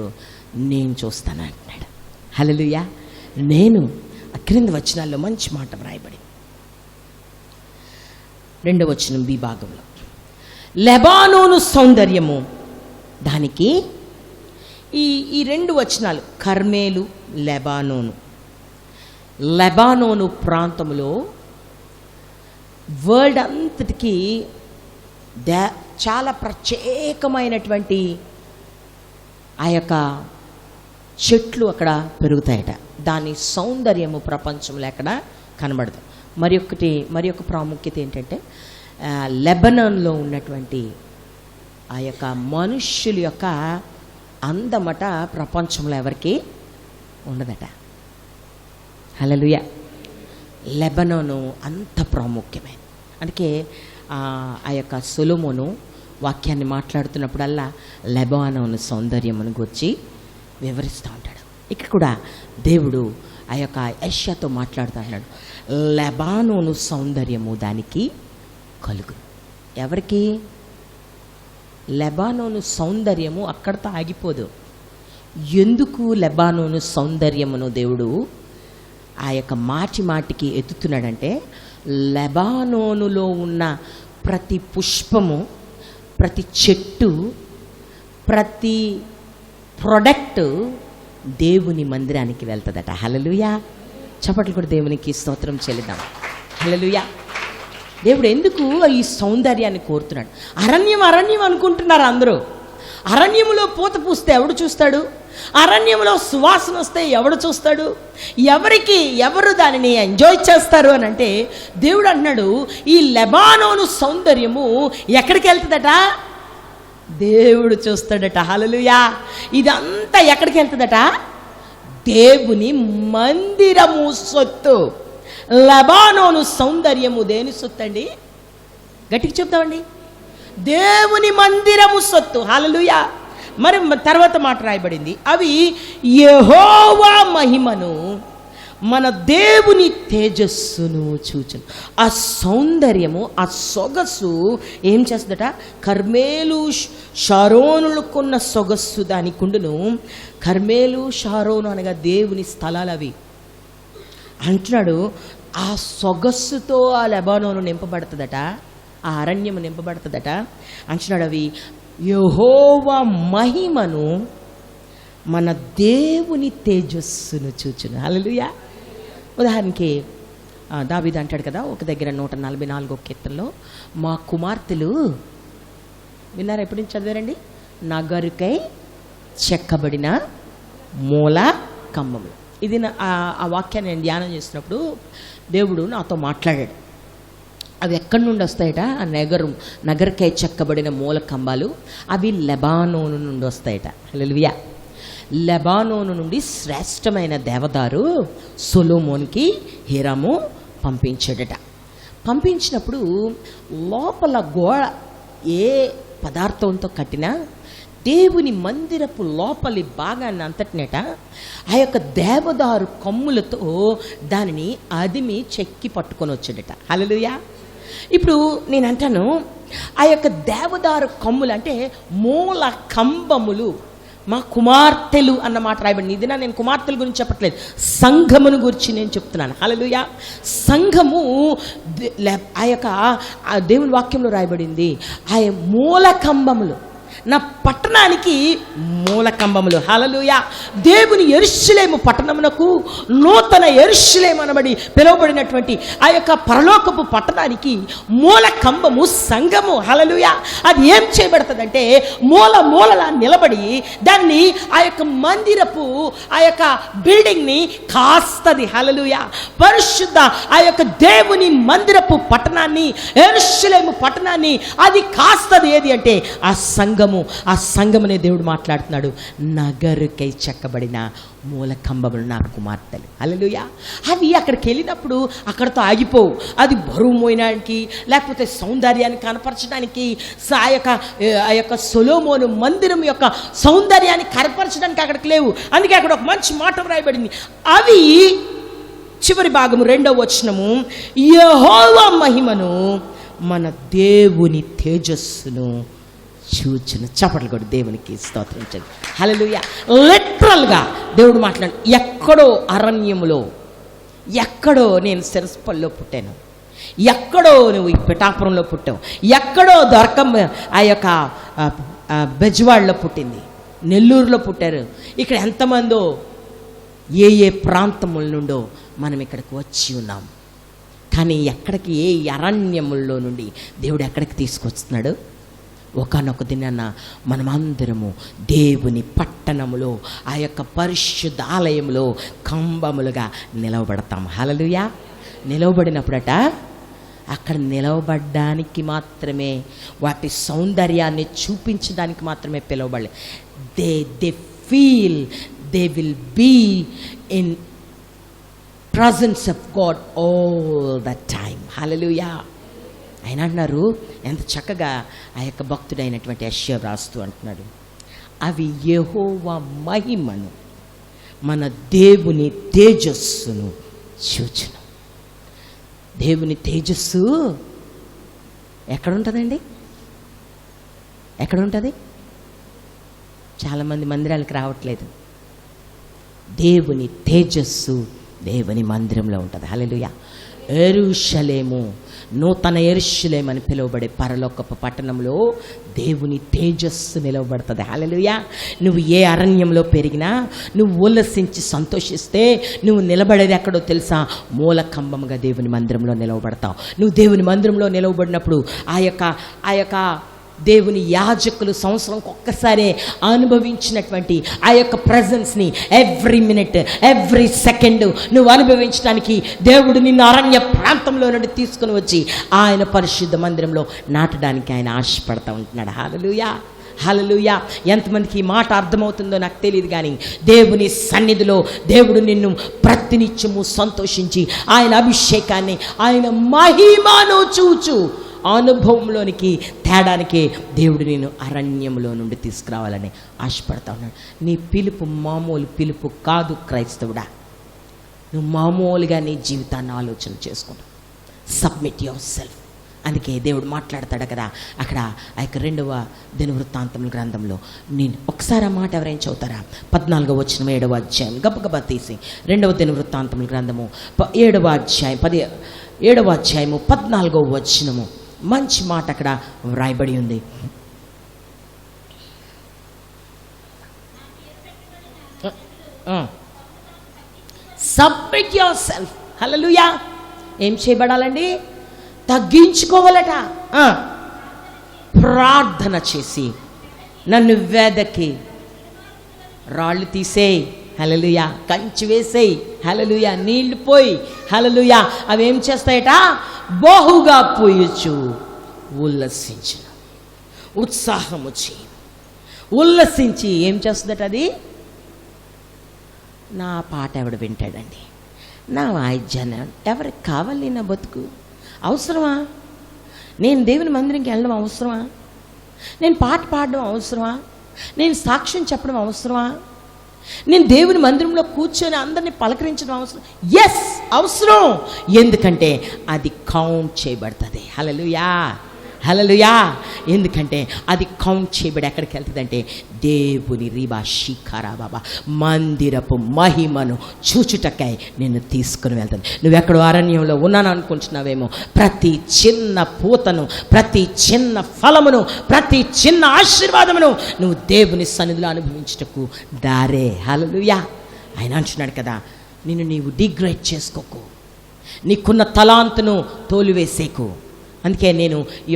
B: నేను చూస్తాను అంటున్నాడు. హల్లెలూయా. నేను క్రింద వచనాల్లో మంచి మాట వ్రాయబడింది. 2వ వచనం బి భాగంలో, లెబానోను సౌందర్యము దానికి ఈ 2 వచనాలు కర్మేలు, లెబానోను ప్రాంతంలో వరల్డ్ అంతటికి చాలా ప్రత్యేకమైనటువంటి ఆ యొక్క చెట్లు అక్కడ పెరుగుతాయట. దాని సౌందర్యము ప్రపంచంలో ఎక్కడ కనబడదు. మరి ఒక ప్రాముఖ్యత ఏంటంటే లెబనాన్లో ఉన్నటువంటి ఆ యొక్క మనుష్యుల యొక్క అందమట ప్రపంచంలో ఎవరికి ఉండదట. హల్లెలూయా. లెబనాను అంత ప్రాముఖ్యమైనది. అందుకే ఆ యొక్క సొలొమోను వాక్యాన్ని మాట్లాడుతున్నప్పుడల్లా లెబానోను సౌందర్యమును గురించి వివరిస్తూ ఉంటాడు. ఇక్కడ కూడా దేవుడు ఆ యొక్క యెషయాతో మాట్లాడుతూ ఉన్నాడు. లెబానోను సౌందర్యము దానికి కలుగు. ఎవరికి? లెబానోను సౌందర్యము అక్కడితో ఆగిపోదు. ఎందుకు లెబానోను సౌందర్యమును దేవుడు ఆ యొక్క మాటికి ఎత్తుతున్నాడంటే, లెబానోనులో ఉన్న ప్రతి పుష్పము, ప్రతి చెట్టు, ప్రతి ప్రొడక్ట్ దేవుని మందిరానికి వెళ్తుందట. హల్లెలూయా. చప్పట్లు కూడా దేవునికి స్తోత్రం చెల్లిద్దాం. హల్లెలూయా. దేవుడు ఎందుకు ఈ సౌందర్యాన్ని కోరుతున్నాడు? అరణ్యం అనుకుంటున్నారు అందరూ. అరణ్యములో పూత పూస్తే ఎవడు చూస్తాడు? అరణ్యంలో సువాసన వస్తే ఎవడు చూస్తాడు? ఎవరు దానిని ఎంజాయ్ చేస్తారు అని అంటే, దేవుడు అంటున్నాడు ఈ లెబానోను సౌందర్యము ఎక్కడికి వెళ్తుందట? దేవుడు చూస్తాడట. హల్లెలూయా. ఇదంతా ఎక్కడికి వెళ్తుందట? దేవుని మందిరము సొత్తు. లెబానోను సౌందర్యము దేని సొత్తు అండి? గట్టిగా చెప్తామండి. దేవుని మందిరము సొత్తు. హల్లెలూయా. మరి తర్వాత మాట రాయబడింది, అవి యెహోవా మహిమను, మన దేవుని తేజస్సును చూచును. ఆ సౌందర్యము, ఆ సొగసు ఏం చేస్తుందట? కర్మేలు షారోనులకున్న సొగస్సు దానికి ఉండును. కర్మేలు షారోను అనగా దేవుని స్థలాలు అవి అంటున్నాడు. ఆ సొగస్సుతో ఆ లెబానోను నింపబడుతుందట, ఆ అరణ్యము నింపబడుతుందట అంటున్నాడు. అవి యెహోవా మహిమను, మన దేవుని తేజస్సును చూచును. హల్లెలూయా. ఉదాహరణకి దావీదు అంటాడు కదా ఒక దగ్గర 144వ కీర్తనలో, మా కుమార్తెలు విన్నారా? ఎప్పటి నుంచి చదివారండి? నగరుకై చెక్కబడిన మూల కమ్మములు. ఇది ఆ వాక్యాన్ని నేను ధ్యానం చేసినప్పుడు దేవుడు నాతో మాట్లాడాడు. అవి ఎక్కడి నుండి వస్తాయట? ఆ నగరకై చెక్కబడిన మూల కంబాలు అవి లెబానోను నుండి వస్తాయట. హల్లెలూయా. లెబానోను నుండి శ్రేష్టమైన దేవదారు సొలొమోన్కి హీరాము పంపించాడట. పంపించినప్పుడు లోపల గోడ ఏ పదార్థంతో కట్టినా దేవుని మందిరపు లోపలి భాగాన్ని అంతటినేట ఆ యొక్క దేవదారు కమ్ములతో దానిని అదిమి చెక్కి పట్టుకొని వచ్చాడట. హల్లెలూయా. ఇప్పుడు నేను అంటాను, ఆ యొక్క దేవదారు కమ్ములు అంటే మూల కంబములు. మా కుమార్తెలు అన్న మాట రాయబడింది. ఇది నేను కుమార్తెల గురించి చెప్పట్లేదు, సంఘమును గురించి నేను చెప్తున్నాను. హల్లెలూయా. సంఘము ఆ యొక్క దేవుని వాక్యంలో రాయబడింది, ఆ మూల కంబములు, నా పట్టణానికి మూల కంబములు. హల్లెలూయా. దేవుని యెరూషలేము పట్టణమునకు నూతన యెరూషలేము అనబడి పిలువబడినటువంటి ఆ యొక్క పరలోకపు పట్టణానికి మూల కంబము సంఘము. హల్లెలూయా. అది ఏం చేయబడుతుందంటే మూలలా నిలబడి దాన్ని ఆ యొక్క మందిరపు ఆ యొక్క బిల్డింగ్ని కాస్తది. హల్లెలూయా. పరిశుద్ధ ఆ యొక్క దేవుని మందిరపు పట్టణాన్ని, యెరూషలేము పట్టణాన్ని అది కాస్తది. ఏది అంటే ఆ సంఘము. ఆ సంఘమునే దేవుడు మాట్లాడుతున్నాడు, నగరుకై చెక్కబడిన మూల కంబములు నా కుమార్తెలు. హల్లెలూయా. అవి అక్కడికి వెళ్ళినప్పుడు అక్కడతో ఆగిపోవు. అది బరువు మోయడానికి, లేకపోతే సౌందర్యాన్ని కనపరచడానికి, ఆ యొక్క సొలొమోను మందిరం యొక్క సౌందర్యాన్ని కనపరచడానికి అక్కడికి లేవు. అందుకే అక్కడ ఒక మంచి మాట రాయబడింది. అవి చివరి భాగము 2వ వచనము, యెహోవా మహిమను మన దేవుని తేజస్సును చూచిన. చప్పట్లు కూడా దేవునికి స్తోత్రించండి. హల్లెలూయా. లిటరల్గా దేవుడు మాట్లాడు, ఎక్కడో అరణ్యములో, ఎక్కడో నేను సిరస్పల్లో పుట్టాను, ఎక్కడో నువ్వు ఈ పిఠాపురంలో పుట్టావు, ఎక్కడో ఆ యొక్క బెజవాడలో పుట్టింది, నెల్లూరులో పుట్టారు. ఇక్కడ ఎంతమందో ఏ ప్రాంతముల నుండో మనం ఇక్కడికి వచ్చి ఉన్నాం. కానీ ఎక్కడికి, ఏ అరణ్యముల్లో నుండి దేవుడు ఎక్కడికి తీసుకొస్తున్నాడు? ఒకానొక దినాన మనమందరము దేవుని పట్టణములో, ఆ యొక్క పరిశుద్ధ ఆలయంలో కంబములుగా నిలవబడతాం. హల్లెలూయా. నిలవబడినప్పుడట అక్కడ నిలవబడ్డానికి మాత్రమే, వాటి సౌందర్యాన్ని చూపించడానికి మాత్రమే పిలువబడలే. They feel they will be in presence of God all the time. Hallelujah. ఆయన అన్నారు, ఎంత చక్కగా ఆ యొక్క భక్తుడైనటువంటి యెషయా రాస్తూ అంటున్నాడు, అవి యెహోవా మహిమను మన దేవుని తేజస్సును చూచును. దేవుని తేజస్సు ఎక్కడుంటుందండి? ఎక్కడుంటుంది? చాలామంది మందిరాలకు రావట్లేదు. దేవుని తేజస్సు దేవుని మందిరంలో ఉంటుంది. హల్లెలూయా. యెరూషలేము, నూతన యెరూషలేము అని పిలువబడే పరలోకపు పట్టణంలో దేవుని తేజస్సు నిలవబడుతుంది. హల్లెలూయా. నువ్వు ఏ అరణ్యంలో పెరిగినా, నువ్వు ఉల్లసించి సంతోషిస్తే నువ్వు నిలబడేది ఎక్కడో తెలుసా? మూల కంబముగా దేవుని మందిరంలో నిలవబడతావు. నువ్వు దేవుని మందిరంలో నిలవబడినప్పుడు ఆ యొక్క దేవుని యాజకులు సంవత్సరంకి ఒక్కసారే అనుభవించినటువంటి ఆ యొక్క ప్రజెన్స్ని ఎవ్రీ మినిట్, ఎవ్రీ సెకండ్ నువ్వు అనుభవించడానికి దేవుడు నిన్ను అరణ్య ప్రాంతంలో నుండి తీసుకుని వచ్చి ఆయన పరిశుద్ధ మందిరంలో నాటడానికి ఆయన ఆశపడతా ఉంటున్నాడు. హల్లెలూయా. హల్లెలూయా. ఎంతమందికి ఈ మాట అర్థమవుతుందో నాకు తెలియదు, కానీ దేవుని సన్నిధిలో దేవుడు నిన్ను ప్రతినిత్యము సంతోషించి ఆయన అభిషేకాన్ని, ఆయన మహిమను చూచు అనుభవంలోనికి తేడానికి దేవుడు నేను అరణ్యంలో నుండి తీసుకురావాలని ఆశపడతా ఉన్నాడు. నీ పిలుపు మామూలు పిలుపు కాదు క్రైస్తవుడా. నువ్వు మామూలుగా నీ జీవితాన్ని ఆలోచన చేసుకుంటావు. Submit your self. అందుకే దేవుడు మాట్లాడతాడు కదా అక్కడ ఆ యొక్క 2వ దినవృత్తాంతముల గ్రంథంలో. నేను ఒకసారి ఆ మాట ఎవరైనా చదువుతారా? 14వ వచనం 7వ అధ్యాయం గబగబా తీసి 2వ దినవృత్తాంతముల గ్రంథము 7వ అధ్యాయం 7వ అధ్యాయము 14వ వచనము. మంచి మాట అక్కడ వ్రాయబడి ఉంది. Submit yourself. హల్లెలూయా. ఏం చేయబడాలండి? తగ్గించుకోవాలట. ప్రార్థన చేసి నన్ను వెదకి రాళ్ళు తీసేయి. హల్లెలూయా. కంచి వేసేయి. హల్లెలూయా. నీళ్లు పోయి. హల్లెలూయా. అవి ఏం చేస్తాయట? బహుగా పోయొచ్చు. ఉల్లసించిన ఉత్సాహము చేయి. ఉల్లసించి ఏం చేస్తుందట? అది నా పాట ఎవడు వింటాడండి? నా వాయిద్యాన్ని ఎవరికి కావాలి? నా బతుకు అవసరమా? నేను దేవుని మందిరంకి వెళ్ళడం అవసరమా? నేను పాట పాడడం అవసరమా? నేను సాక్ష్యం చెప్పడం అవసరమా? నేను దేవుని మందిరంలో కూర్చొని అందరినీ పలకరించడం అవసరం? ఎస్, అవసరం. ఎందుకంటే అది కౌంట్ చేయబడుతుంది. హల్లెలూయా, హల్లెలూయా. ఎందుకంటే అది కౌంట్ చేయబడి ఎక్కడికి వెళ్తుందంటే దేవుని రీబా శిఖరా బాబా మందిరపు మహిమను చూచుటకై నిన్ను తీసుకుని వెళ్తాను. నువ్వెక్కడో అరణ్యంలో ఉన్నాను అనుకుంటున్నావేమో, ప్రతి చిన్న పూతను, ప్రతి చిన్న ఫలమును, ప్రతి చిన్న ఆశీర్వాదమును నువ్వు దేవుని సన్నిధిలో అనుభవించుటకు దారే. హల్లెలూయా. ఆయన అంటున్నాడు కదా, నిన్ను నీవు డిగ్రేడ్ చేసుకోకు, నీకున్న తలాంతును తోలివేసేకు. అందుకే నేను ఈ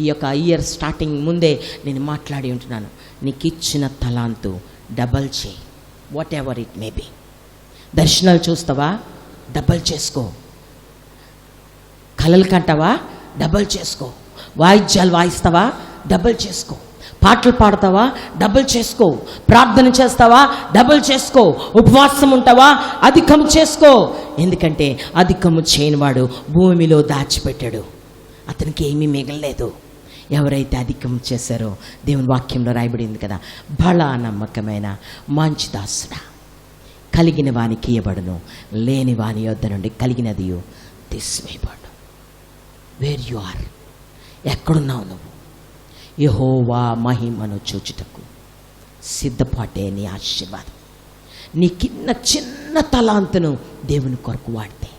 B: యొక్క ఇయర్ స్టార్టింగ్ ముందే నేను మాట్లాడి ఉంటున్నాను, నీకు ఇచ్చిన తలాంతు డబల్ చేయి, what ever it may be. దర్శనాలు చూస్తావా, డబల్ చేసుకో. కలలు కంటావా, డబల్ చేసుకో. వాయిద్యాలు వాయిస్తావా, డబల్ చేసుకో. పాటలు పాడతావా, డబుల్ చేసుకో. ప్రార్థన చేస్తావా, డబుల్ చేసుకో. ఉపవాసం ఉంటావా, అధికము చేసుకో. ఎందుకంటే అధికము చేయనివాడు భూమిలో దాచిపెట్టాడు, అతనికి ఏమీ మిగలలేదు. ఎవరైతే అధికం చేశారో దేవుని వాక్యంలో రాయబడింది కదా, బలా నమ్మకమైన మంచి దాసుడా, కలిగిన వానికి ఇయ్యబడును, లేని వాని యొద్ద నుండి కలిగినది తీసివేయబడు. వేర్ యు ఆర్, ఎక్కడున్నావు నువ్వు? యెహోవా మహిమను చూచుటకు సిద్ధపాటే నీ ఆశీర్వాదం. నీకిన్న చిన్న తలాంతును దేవుని కొరకు వాడితే.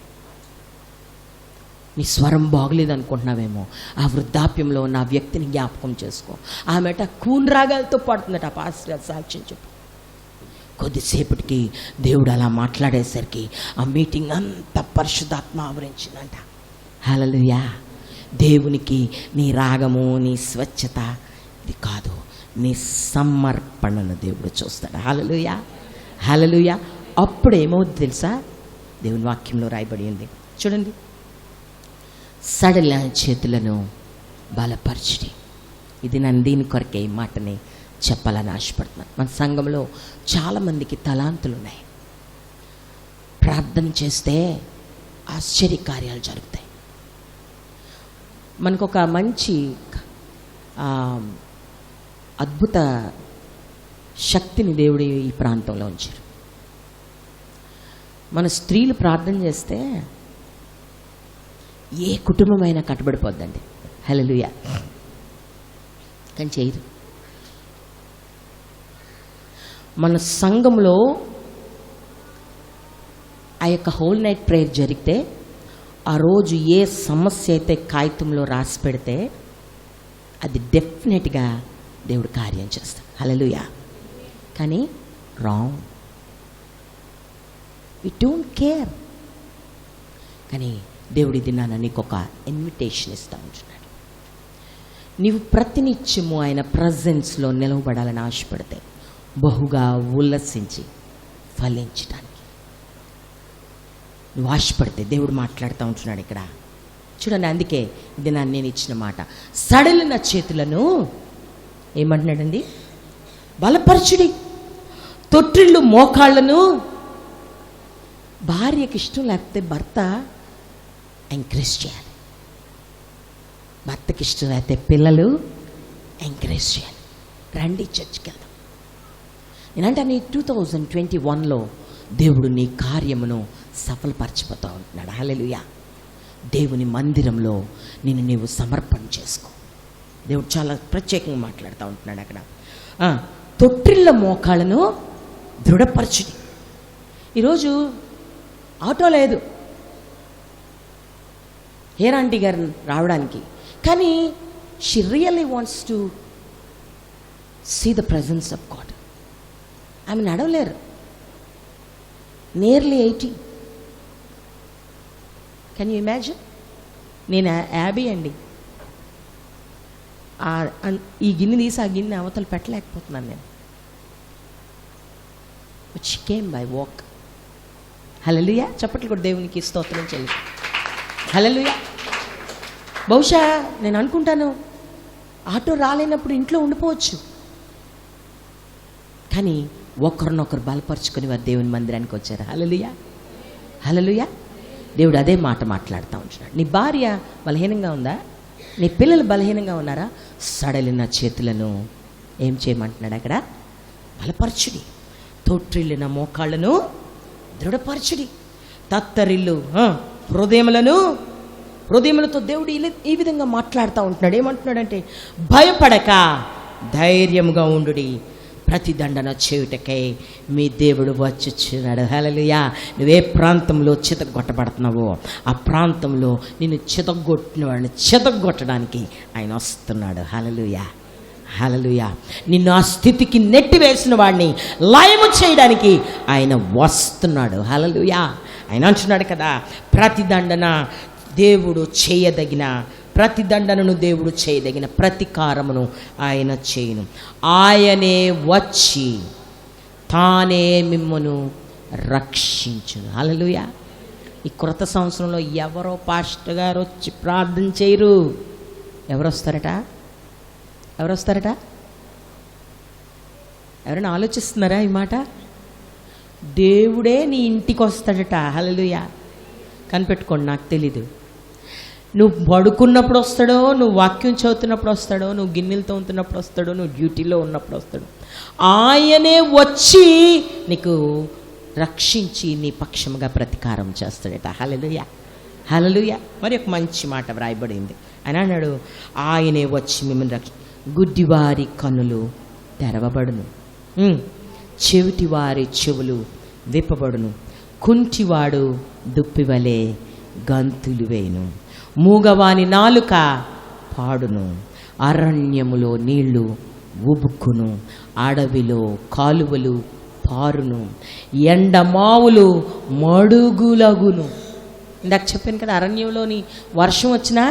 B: నీ స్వరం బాగలేదు అనుకుంటున్నావేమో, ఆ వృద్ధాప్యంలో ఉన్న ఆ వ్యక్తిని జ్ఞాపకం చేసుకో. ఆమెట కూన్ రాగాలతో పాడుతుందట. ఆ పాస్టర్ సాక్ష్యం చెప్పు. కొద్దిసేపటికి దేవుడు అలా మాట్లాడేసరికి ఆ మీటింగ్ అంతా పరిశుద్ధాత్మ ఆవరించిందంట. హల్లెలూయా. దేవునికి నీ రాగము, నీ స్వచ్ఛత ఇది కాదు, నీ సమర్పణను దేవుడు చూస్తాడు. హల్లెలూయా, హల్లెలూయా. అప్పుడు ఏమవుతుంది తెలుసా? దేవుని వాక్యంలో రాయబడి ఉంది చూడండి, సడల చేతులను బలపరచుడి. ఇది నన్ను దీని కొరకే ఈ మాటని చెప్పాలని ఆశపడుతున్నాను. మన సంఘంలో చాలామందికి తలాంతులు ఉన్నాయి. ప్రార్థన చేస్తే ఆశ్చర్యకార్యాలు జరుగుతాయి. మనకు ఒక మంచి అద్భుత శక్తిని దేవుడు ఈ ప్రాంతంలో ఉంచారు. మన స్త్రీలు ప్రార్థన చేస్తే ఏ కుటుంబమైనా కట్టబడిపోద్దండి. హల్లెలూయా. కానీ చేయరు. మన సంఘంలో ఆ యొక్క హోల్ నైట్ ప్రేయర్ జరిగితే ఆ రోజు ఏ సమస్య అయితే కాగితంలో రాసి పెడితే అది డెఫినెట్గా దేవుడు కార్యం చేస్తాడు. హల్లెలూయా. కానీ రాంగ్, వి డోంట్ కేర్. కానీ దేవుడి దినాన నీకు ఒక ఇన్విటేషన్ ఇస్తా ఉంటున్నాడు. నీవు ప్రతినిత్యము ఆయన ప్రజెన్స్లో నిలవబడాలని ఆశపడితే బహుగా ఉల్లసించి ఫలించడానికి నువ్వు ఆశపడితే దేవుడు మాట్లాడుతూ ఉంటున్నాడు ఇక్కడ చూడండి. అందుకే దినాన్ని నేను ఇచ్చిన మాట, సడలిన చేతులను ఏమంటున్నాడండి, బలపరచుడి. తొట్టిళ్ళు మోకాళ్ళను. భార్యకి ఇష్టం లేకపోతే భర్త ఎంకరేజ్ చేయాలి, భర్తకి ఇష్టం లేకపోతే పిల్లలు ఎంకరేజ్ చేయాలి. రండి చర్చికి వెళ్దాం. నేనంటే నీ 2021లో దేవుడు నీ కార్యమును సఫలపరచిపోతూ ఉంటున్నాడు. హల్లెలూయా. దేవుని మందిరంలో నీవు సమర్పణ చేసుకో. దేవుడు చాలా ప్రత్యేకంగా మాట్లాడుతూ ఉంటున్నాడు అక్కడ. తొట్టిళ్ళ మోకాళ్ళను దృఢపరచుడి. ఈరోజు ఆటో లేదు హేర్ ఆంటీ గారు రావడానికి, కానీ she really wants to see the presence of God. ఆమె నడవలేరు, నియర్లీ 80. Can you imagine? నేను 50 అండి. ఈ గిన్నె తీసి ఆ గిన్నె అవతలు పెట్టలేకపోతున్నాను నేను. She came by walk. Hallelujah. చప్పట్లు కూడా దేవునికి స్తోత్రం చెల్లి. హల్లెలూయా. బహుశా నేను అనుకుంటాను ఆటో రాలేనప్పుడు ఇంట్లో ఉండిపోవచ్చు, కానీ ఒకరినొకరు బలపరుచుకుని వారు దేవుని మందిరానికి వచ్చారు. హల్లెలూయా, హల్లెలూయా. దేవుడు అదే మాట మాట్లాడుతూ ఉంటున్నాడు. నీ భార్య బలహీనంగా ఉందా? నీ పిల్లలు బలహీనంగా ఉన్నారా? సడలిన చేతులను ఏం చేయమంటున్నాడు అక్కడ? బలపరచుడి. తొట్టిల్లిన మోకాళ్ళను దృఢపరచుడి. తత్తరిల్లు హృదయములతో దేవుడు ఈ విధంగా మాట్లాడుతూ ఉంటున్నాడు. ఏమంటున్నాడంటే, భయపడక ధైర్యముగా ఉండుడి, ప్రతిదండన చేయుటకై మీ దేవుడు వచ్చుచున్నాడు. హల్లెలూయా. నువ్వే ప్రాంతంలో చితగొట్టబడుతున్నావో ఆ ప్రాంతంలో నిన్ను చితగొట్టిన వాడిని చితగొట్టడానికి ఆయన వస్తున్నాడు. హల్లెలూయా, హల్లెలూయా. నిన్ను ఆ స్థితికి నెట్టివేసిన వాడిని లయము చేయడానికి ఆయన వస్తున్నాడు. హల్లెలూయా. ఆయన అంటున్నాడు కదా, ప్రతిదండన దేవుడు చేయదగిన ప్రతిదండనను దేవుడు చేయదగిన ప్రతికారమును ఆయన చేయును. ఆయనే వచ్చి తానే మిమ్మను రక్షించును. హల్లెలూయా. ఈ క్రొత్త సంవత్సరంలో ఎవరో పాస్టర్ గారు వచ్చి ప్రార్థన చేయరు. ఎవరు వస్తారట? ఎవరైనా ఆలోచిస్తున్నారా ఈ మాట? దేవుడే నీ ఇంటికి వస్తాడట. హల్లెలూయా. కనిపెట్టుకోండి, నాకు తెలీదు. నువ్వు పడుకున్నప్పుడు వస్తాడో, నువ్వు వాక్యం చదువుతున్నప్పుడు వస్తాడో, నువ్వు గిన్నెలు తోముతున్నప్పుడు వస్తాడో, నువ్వు డ్యూటీలో ఉన్నప్పుడు వస్తాడు. ఆయనే వచ్చి నీకు రక్షించి నీ పక్షముగా ప్రతీకారం చేస్తాడట. హల్లెలూయా, హల్లెలూయా. మరి ఒక మంచి మాట వ్రాయబడింది. ఆయన అన్నాడు, ఆయనే వచ్చి మిమ్మల్ని గుడ్డివారి కన్నులు తెరవబడును, చెవిటివారి చెవులు విప్పబడును, కుంటివాడు దుప్పివలే గంతులు వేయును, మూగవాని నాలుక పాడును, అరణ్యములో నీళ్లు ఉబుక్కును, అడవిలో కాలువలు పారును, ఎండమావులు మడుగులగును. ఇందాక చెప్పాను కదా, అరణ్యంలోని వర్షం వచ్చినా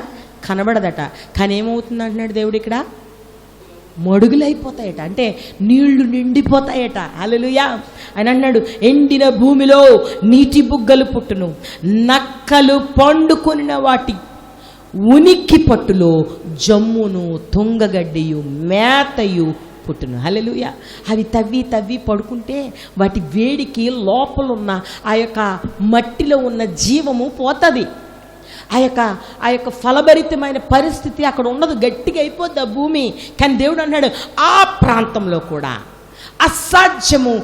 B: కనబడదట, కానీ ఏమవుతుంది అంటున్నాడు దేవుడు ఇక్కడ? మడుగులైపోతాయట, అంటే నీళ్లు నిండిపోతాయట. హల్లెలూయా. ఆయన అన్నాడు, ఎండిన భూమిలో నీటి బుగ్గలు పుట్టును, నక్కలు పండుకొనిన వాటి ఉనికి పట్టులో జమ్మును తుంగగడ్డియు మేతయు పుట్టును. హల్లెలూయా. అవి తవ్వి పడుకుంటే వాటి వేడికి లోపలున్న ఆ యొక్క మట్టిలో ఉన్న జీవము పోతుంది. ఆ యొక్క ఫలభరితమైన పరిస్థితి అక్కడ ఉండదు, గట్టిగా అయిపోద్ది ఆ భూమి. కానీ దేవుడు అన్నాడు, ఆ ప్రాంతంలో కూడా అసాధ్యము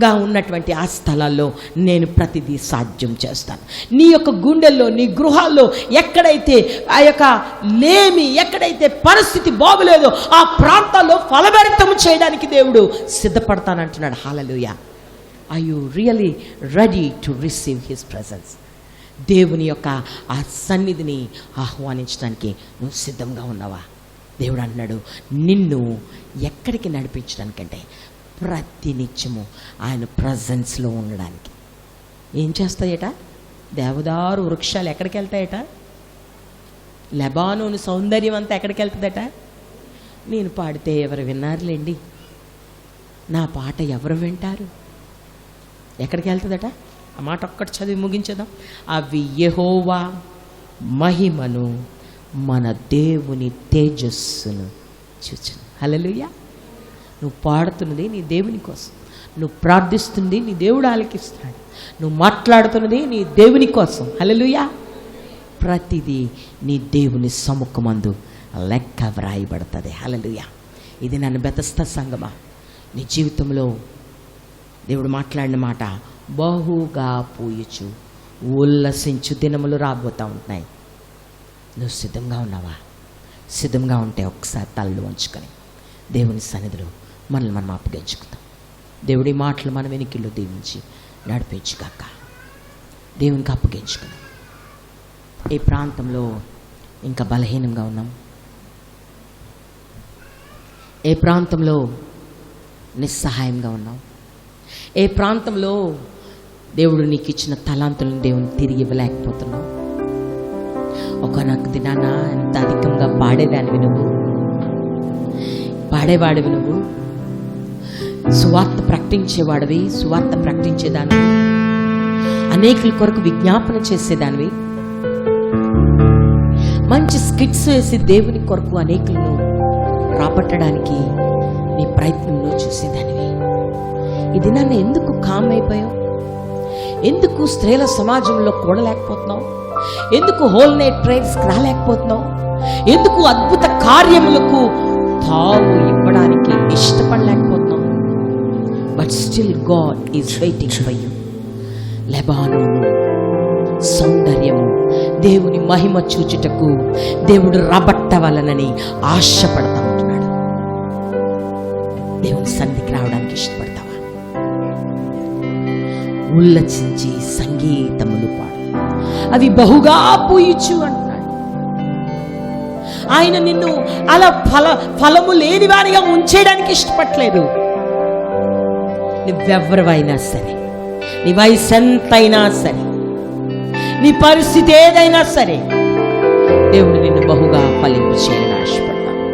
B: గా ఉన్నటువంటి ఆ స్థలాల్లో నేను ప్రతిదీ సాధ్యం చేస్తాను. నీ యొక్క గుండెల్లో, నీ గృహాల్లో ఎక్కడైతే ఆ యొక్క లేమి, ఎక్కడైతే పరిస్థితి బాగులేదో ఆ ప్రాంతాల్లో ఫలభరితం చేయడానికి దేవుడు సిద్ధపడతానంటున్నాడు. Hallelujah. Are you really ready to receive his presence? దేవుని యొక్క ఆ సన్నిధిని ఆహ్వానించడానికి నువ్వు సిద్ధంగా ఉన్నావా? దేవుడు అంటున్నాడు, నిన్ను ఎక్కడికి నడిపించడానికంటే ప్రతినిత్యము ఆయన ప్రజెన్స్లో ఉండడానికి. ఏం చేస్తాయట? దేవదారు వృక్షాలు ఎక్కడికి వెళ్తాయట? లెబానోను సౌందర్యం అంతా ఎక్కడికి వెళ్తుందట? నేను పాడితే ఎవరు విన్నారులేండి, నా పాట ఎవరు వింటారు? ఎక్కడికి వెళ్తుందట? ఆ మాట ఒక్కటి చదివి ముగించేద్దాం. అవి యెహోవా మహిమను, మన దేవుని తేజస్సును చూచును. హల్లెలూయా. నువ్వు పాడుతున్నది నీ దేవుని కోసం, నువ్వు ప్రార్థిస్తుంది నీ దేవుడు ఆలకిస్తాడు, నువ్వు మాట్లాడుతున్నది నీ దేవుని కోసం. హల్లెలూయా. ప్రతిదీ నీ దేవుని సముఖమందు లెక్క వ్రాయబడుతుంది. హల్లెలూయా. ఇది నన్ను బెతస్తా సంగమా, నీ జీవితంలో దేవుడు మాట్లాడిన మాట, బహుగా పూయుచు ఉల్లసించు దినములు రాబోతూ ఉంటున్నాయి. నువ్వు సిద్ధంగా ఉన్నావా? సిద్ధంగా ఉంటే ఒకసారి తలలు వంచుకొని దేవుని సన్నిధిలో మనల్ని మనం అప్పగించుకుందాం. దేవుడి మాటలు మన వెనుకల్లో దీవించి నడిపించుగాక. దేవునికి అప్పగించుకుందాం. ఏ ప్రాంతంలో ఇంకా బలహీనంగా ఉన్నాం? ఏ ప్రాంతంలో నిస్సహాయంగా ఉన్నాం? ఏ ప్రాంతంలో దేవుడు నీకు ఇచ్చిన తలాంతులను దేవుని తిరిగి ఇవ్వలేకపోతున్నావు? ఒకనొక దినాన ఎంత అధికంగా పాడేవాడివి నువ్వు, సువార్త ప్రకటించేవాడివి, సువార్త ప్రకటించేదానివి, అనేకుల కొరకు విజ్ఞాపన చేసేదానివి, మంచి స్కిట్స్ వేసి దేవుని కొరకు అనేకులను రాబట్టడానికి నీ ప్రయత్నంలో చూసేదానివి. ఇది నన్ను ఎందుకు కామ్ అయిపోయావు? ఎందుకు స్త్రీల సమాజంలో కూడలేకపోతున్నావు? ఎందుకు హోల్ నైట్ ప్రేయర్స్కి రాలేకపోతున్నావు? ఎందుకు అద్భుత కార్యములకు తావు still God is waiting for you. Lebanon సౌందర్యము, దేవుని మహిమ చూచుటకు దేవుడు రాబట్టవలనని ఆశపడతా ఉంటున్నాడు. దేవుని సన్నిధికి రావడానికి ఇష్టపడతావా? ఉల్లసించి సంగీతములు పాడు, అవి బహుగా పూయిచు అంటున్నాడు. ఆయన నిన్ను అలా ఫలము లేని వారిగా ఉంచేయడానికి ఇష్టపడలేదు. నువ్వెవరివైనా సరే, నీ వయసు ఎంతైనా సరే, నీ పరిస్థితి ఏదైనా సరే, దేవుడు నిన్ను బహుగా ఫలింపు చేయాలని ఆశపడతాను.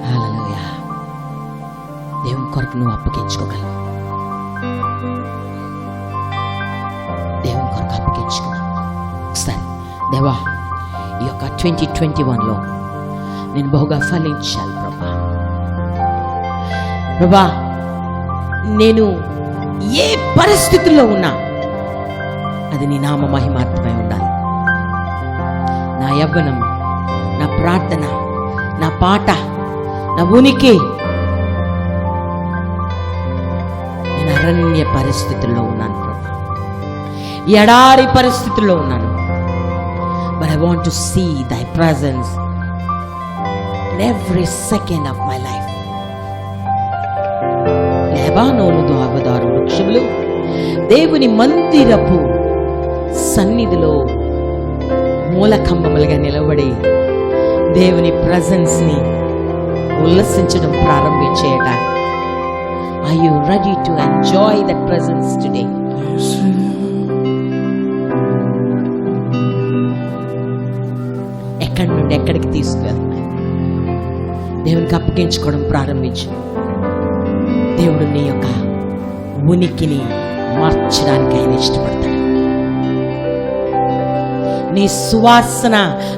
B: హల్లెలూయా. దేవుని కొరకు నువ్వు అప్పగించుకోగలవు. దేవుని కొరకు అప్పగించుకున్నావు. ఒకసారి దేవా, ఈ యొక్క 2021లో నేను బహుగా ఫలించాలి ప్రభా. ప్రభా, నేను ఏ పరిస్థితుల్లో ఉన్నా అది నీ నామ మహిమాత్మై ఉండాలి. నా యవ్వనం, నా ప్రార్థన, నా పాట, నా ఉనికి, నేను అరణ్య పరిస్థితుల్లో ఉన్నాను ప్రభా, ఎడారి పరిస్థితుల్లో ఉన్నాను. But I want to see thy presence in every second of my life. లెబానోను దేవదారు వృక్షములు దేవుని మందిరపు సన్నిధిలో మూలకంబములుగా నిలబడి దేవుని ప్రెజెన్స్ ని ఉల్లసించడం ప్రారంభించేయట. Are you ready to enjoy that presence today? ఎక్కడి నుండి ఎక్కడికి తీసుకువెళ్తున్నా దేవునికి అప్పగించుకోవడం ప్రారంభించు. దేవుడు నీ యొక్క ఉనికిని మార్చడానికి ఆయన ఇష్టపడతాడు. నీ సువాసన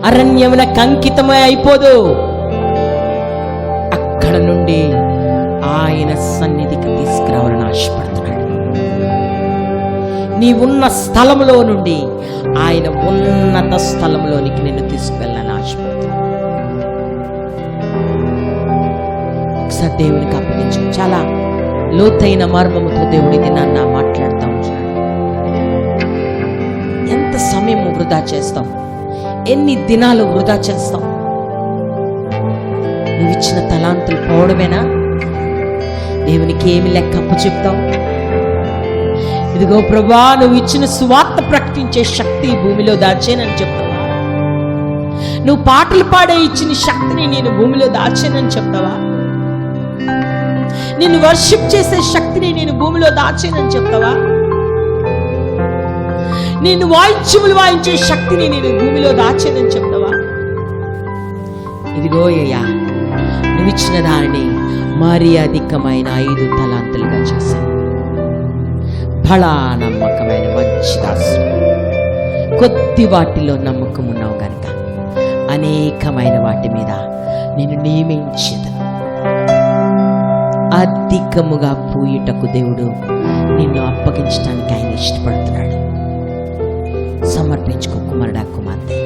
B: అరణ్యములకు అంకితమై అయిపోదు. అక్కడ నుండి ఆయన సన్నిధికి తీసుకురావాలని ఆశపడుతున్నాడు. నీ ఉన్న స్థలములో నుండి ఆయన ఉన్నత స్థలంలోనికి నిన్ను తీసుకువెళ్ళాలని ఆశపడుతున్నాడు. ఒకసారి దేవునికి అప్పగించు. చాలా లోతైన మర్మముతో దేవుడి దినాన్న మాట్లాడుతూ ఉంటున్నాడు. ఎంత సమయం వృధా చేస్తాం? ఎన్ని దినాలు వృధా చేస్తాం? నువ్వు ఇచ్చిన తలాంతులు పోవడమేనా? దేవునికి ఏమి లెక్క అప్పు చెప్తావు? ఇదిగో ప్రభా, నువ్వు ఇచ్చిన సువార్త ప్రకటించే శక్తి భూమిలో దాచేనని చెప్తావా? నువ్వు పాటలు పాడే ఇచ్చిన శక్తిని నేను భూమిలో దాచేనని చెప్తావా? నిన్ను వర్షిప్ చేసే శక్తిని నేను భూమిలో దాచేనని చెప్తావా? నిన్ను వాయిద్యములు వాయించే శక్తిని నేను భూమిలో దాచేనని చెప్తావా? ఇదిగో అయ్యా, నువ్వు ఇచ్చిన దానిని మరీ అధికమైన 5 తలాంతులుగా చేశాను. బలా నమ్మకమైన మంచి దాసు, కొద్ది వాటిలో నమ్మకం ఉన్నావు కనుక అనేకమైన వాటి మీద నేను నియమించేదను. అధికముగా పూయుటకు దేవుడు నిన్ను అప్పగించడానికి ఆయన ఇష్టపడుతున్నాడు. సమర్పించుకో కుమారుడా, కుమార్తె.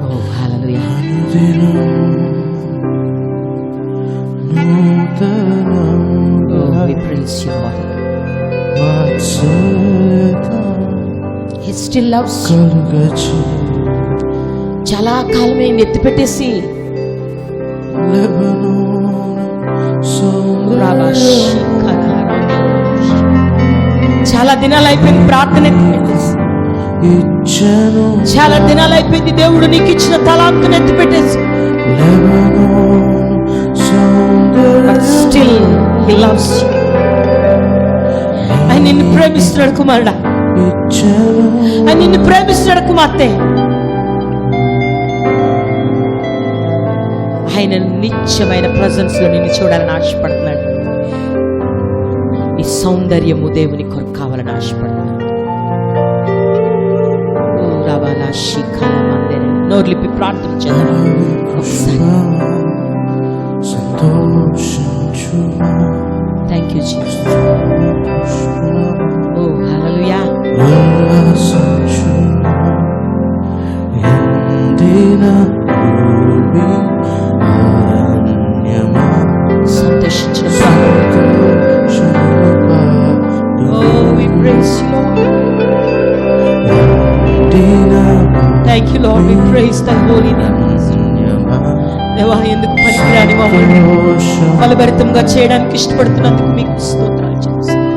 B: ఓ హల్లెలూయా. Oh, we praise you, Lord. He still loves you. చాలా కాలమైంది ఎత్తిపెట్టేసి. చాలా దినాలు అయిపోయింది ప్రార్థన ఎత్తిపెట్టేసి. చాలా దినాలు అయిపోయింది దేవుడు నీకు ఇచ్చిన తలాంతును ఎత్తిపెట్టేసి. But still he loves you. ఆయన నిన్ను ప్రేమిస్తున్నాడు కుమారుడా, ఆయన నిన్ను ప్రేమిస్తున్నాడు కుమార్తె. ఆయన నిత్యమైన ప్రెజెన్స్ లో నిన్ను చూడాలని ఆశపడుతున్నాడు. నీ సౌందర్యము దేవుని కొరకు కావాలని ఆశపడుతున్నాడు. ఓ రావాలా శిఖల మందిరం నోర్లిపి ప్రార్థన చేద్దాం ఒకసారి. Thank you Jesus. Oh hallelujah. Thank you, Lord. We praise the holy name. దేవా, ఎందుకు పనికిరాని మమ్మల్ని ఫలభరితంగా చేయడానికి ఇష్టపడుతున్నందుకు మీకు స్తోత్రాలు చెల్లిస్తున్నాను.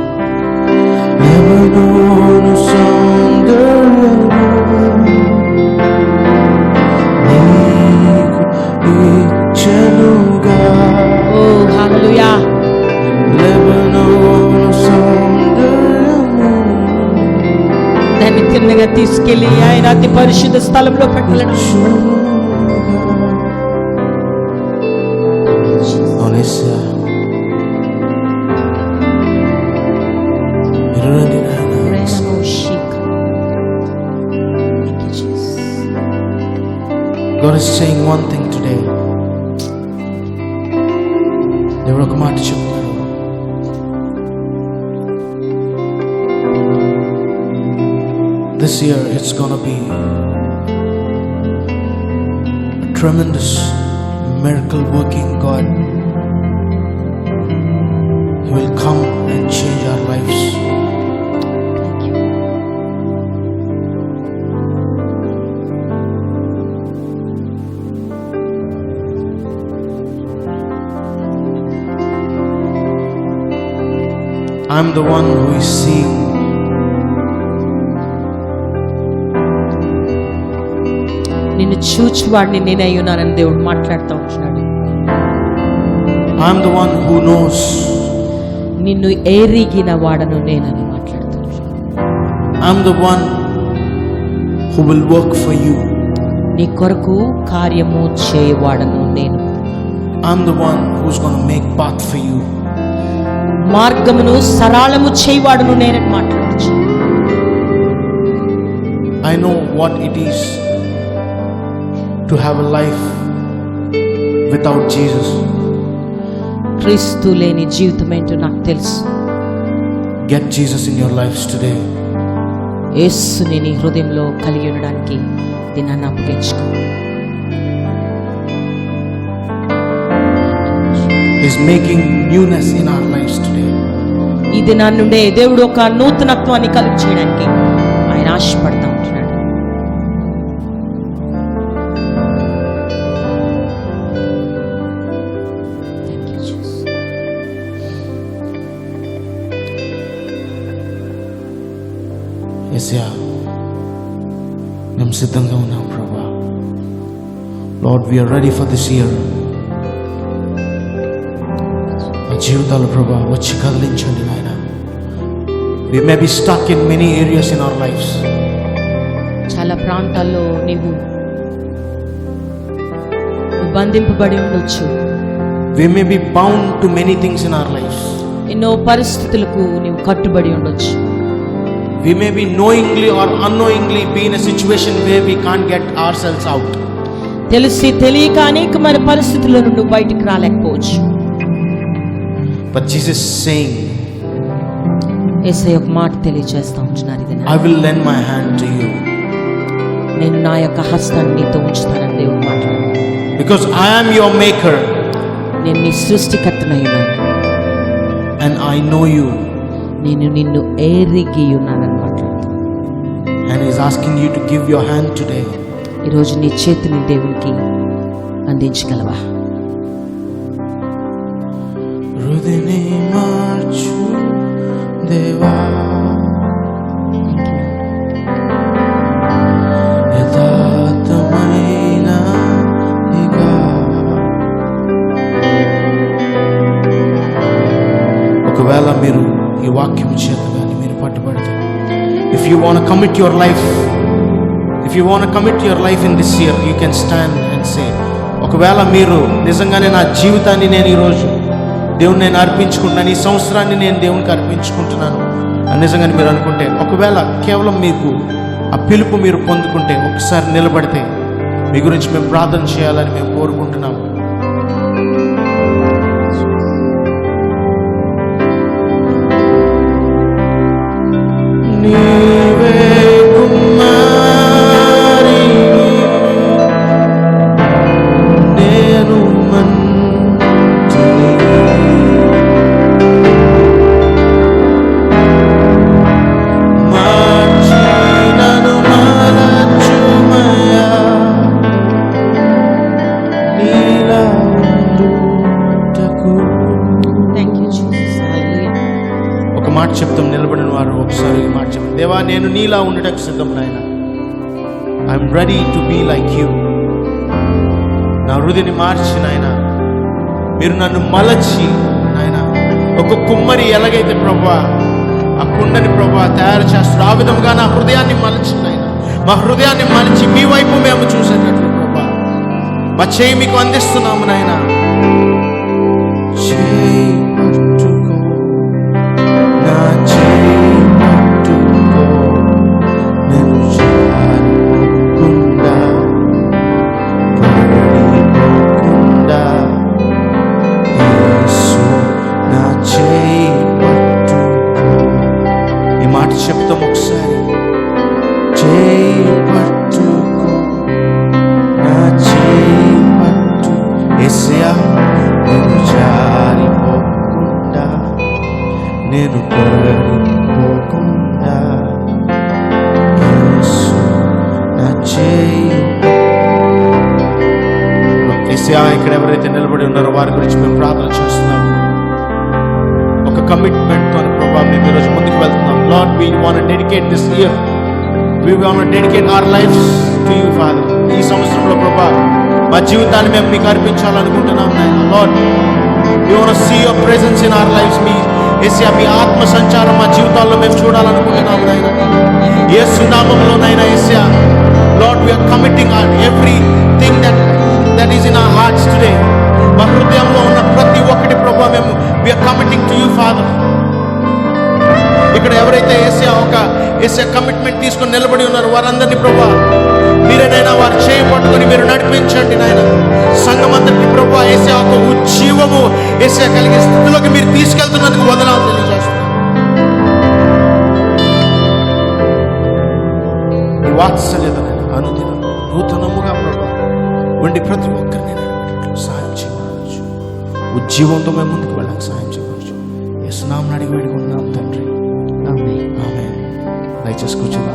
B: Oh, hallelujah. దాన్ని తిన్నగా తీసుకెళ్లి ఆయన అతి పరిశుద్ధ స్థలంలో పెట్టాలని
A: God is saying one thing today. దేవుడు ఒక మాట చెప్తాడు. This year it's gonna be a tremendous miracle working God. He will come and change our lives. I'm the one who is seeing.
B: నిన్ను చూచువాడిని నేనే అయ్యున్నానని దేవుడు మాట్లాడుతూ ఉంటున్నాడు.
A: I'm the one who knows.
B: నిన్ను ఎరిగిన వాడను నేనని మాట్లాడుతూ ఉంటున్నాడు.
A: I'm the one who will work for you.
B: నీ కొరకు కార్యము చేయవాడను నేను.
A: I'm the one who's going to make path for you.
B: మార్గమును సరళము చేయవాడును నేనని మాట్లాడచ్చు.
A: I know what it is to have a life without Jesus.
B: క్రీస్తు లేని జీవితం ఏంటో నాకు తెలుసు.
A: Get Jesus in your lives today.
B: యేసుని నీ హృదయంలో కలిగి ఉండడానికి దీన్ని అప్పగించుకో.
A: He's making newness in our lives today.
B: ఈ దినం నుండే దేవుడు ఒక నూతనత్వాన్ని కలుగు చేయడానికి ఆయన ఆశపడతా ఉంటున్నాడు.
A: యేసయ్యా, మేము సిద్ధంగా ఉన్నాం ప్రభువా. Lord, we are ready for this year. జీవితాలు ప్రభా వచ్చి కదిలించండి నాయన. We may be stuck in many areas in our lives.
B: చాలా ప్రాంతాల్లో నీవు బంధింపబడి ఉండొచ్చు.
A: We may be bound to many things in our lives.
B: ఎన్నో పరిస్థితులకు నీవు కట్టుబడి ఉండొచ్చు.
A: We may be knowingly or unknowingly be in a situation where we can't get ourselves out.
B: తెలిసి తెలియక అనేకమైన పరిస్థితుల నుండి బయటికి రాలేకపోవచ్చు.
A: But Jesus is saying,
B: యేసయ్య ఒక మాట తెలియజేస్తా ఉంటున్నారు. ఇది
A: I will lend my hand to you.
B: నేను నా యొక్క హస్తాన్ని నీతో ఉంచుతానని దేవుడు మాట్లాడాడు.
A: Because I am your maker.
B: నేను నీ సృష్టికర్తనై ఉన్నాను.
A: And I know you.
B: నేను నిన్ను ఎరిగి ఉన్నానని మాట్లాడుతాను.
A: And He's asking you to give your hand today.
B: ఈరోజు నీ చేతిని దేవునికి అందించగలవా?
A: హృదయని మార్చు దేవా, యథార్థమైన ఇగా. ఒకవేళ మీరు ఈ వాక్యం చేత కానీ మీరు పట్టుబడితే, if you want to commit your life in this year, you can stand and say, ఒకవేళ మీరు నిజంగానే నా జీవితాన్ని నేను ఈరోజు దేవుని నేను అర్పించుకుంటున్నాను, ఈ సంవత్సరాన్ని నేను దేవునికి అర్పించుకుంటున్నాను అని నిజంగానే మీరు అనుకుంటే, ఒకవేళ కేవలం మీకు ఆ పిలుపు మీరు పొందుకుంటే ఒకసారి నిలబడితే మీ గురించి మేము ప్రార్థన చేయాలని మేము కోరుకుంటున్నాము. చెప్తాం, నిలబడిన వారు ఒకసారి ఈ మాట చెప్తాం. దేవా, నేను నీలా ఉండటకు సిద్ధం నాయన. I'm ready to be like you. నా హృదయాన్ని మార్చి నాయన, మీరు నన్ను మలచి నాయన, ఒక కుమ్మరి ఎలాగైతే ప్రభా ఆ కుండని ప్రభా తయారు చేస్తాడు, ఆ విధంగా నా హృదయాన్ని మలచి నాయన, మా హృదయాన్ని మలచి మీ వైపు మేము చూసేటట్లు ప్రభా మా చేయి మీకు అందిస్తున్నాము నాయన. చేయి పట్టుకో, నా చేయి పట్టుకో, నేను జారిపోకుండా, పడిపోకుండా, యేసు నా చేయి పట్టుకో. ఈ మాట చెప్తాం ఒకసారి. చేయి పట్టుకో, నా చేయి పట్టు, యేసయ్యా నేను జారిపోకుండా, నేను పడిపోకుండా, యేసు నా చేయి. యేసయ్యా, ఇక్కడ ఎవరైతే నిలబడి ఉన్నారో వారి గురించి మేము ప్రార్థన చేస్తున్నాం. ఒక కమిట్మెంట్తో ప్రభావ మేము ఈరోజు ముందుకు వెళ్తున్నాం. Lord, we want to dedicate this year, we want to dedicate our lives to you, Father. ఈ సంవత్సరంలో ప్రభా మా జీవితాన్ని మేము మీకు అర్పించాలనుకుంటున్నాం నాయన. Lord, we want to see your presence in our lives. మీ యేసయ్యా, మీ ఆత్మ సంచారం మా జీవితాల్లో మేము చూడాలనుకుంటున్నాం నాయన. యేసు నామములో నాయన యేసయ్యా, lord, we are committing our everything that is in our hearts today. మా హృదయంలో ఉన్న ప్రతి ఒక్కటి ప్రభా మేము we are committing to you, Father. ఇక్కడ ఎవరైతే యేసయ్యా కమిట్మెంట్ తీసుకొని నిలబడి ఉన్నారు వారందరినీ ప్రభా మీరేనైనా వారు చేయి పట్టుకొని మీరు నడిపించండి నాయన. సంఘం అందరికీ ప్రభా యేసయ్యా ఒక ఉజ్జీవము యేసయ్యా కలిగే స్థితిలోకి మీరు తీసుకెళ్తున్నందుకు వందనాలు తెలియజేస్తున్నాను. ఈ వాత్సల్యత అనుదినం నూతనముగా ప్రభా ఉండి ప్రతి ఒక్కరిని సాయం చేయవచ్చు. ఉజ్జీవంతో మేము ముందుకు వెళ్ళాలి, సాయం చేయవచ్చు. యేసు నామమున అడిగి వేడుకుంటున్నాం తండ్రి, ఆమేన్. దయచేసి కూర్చుందాం.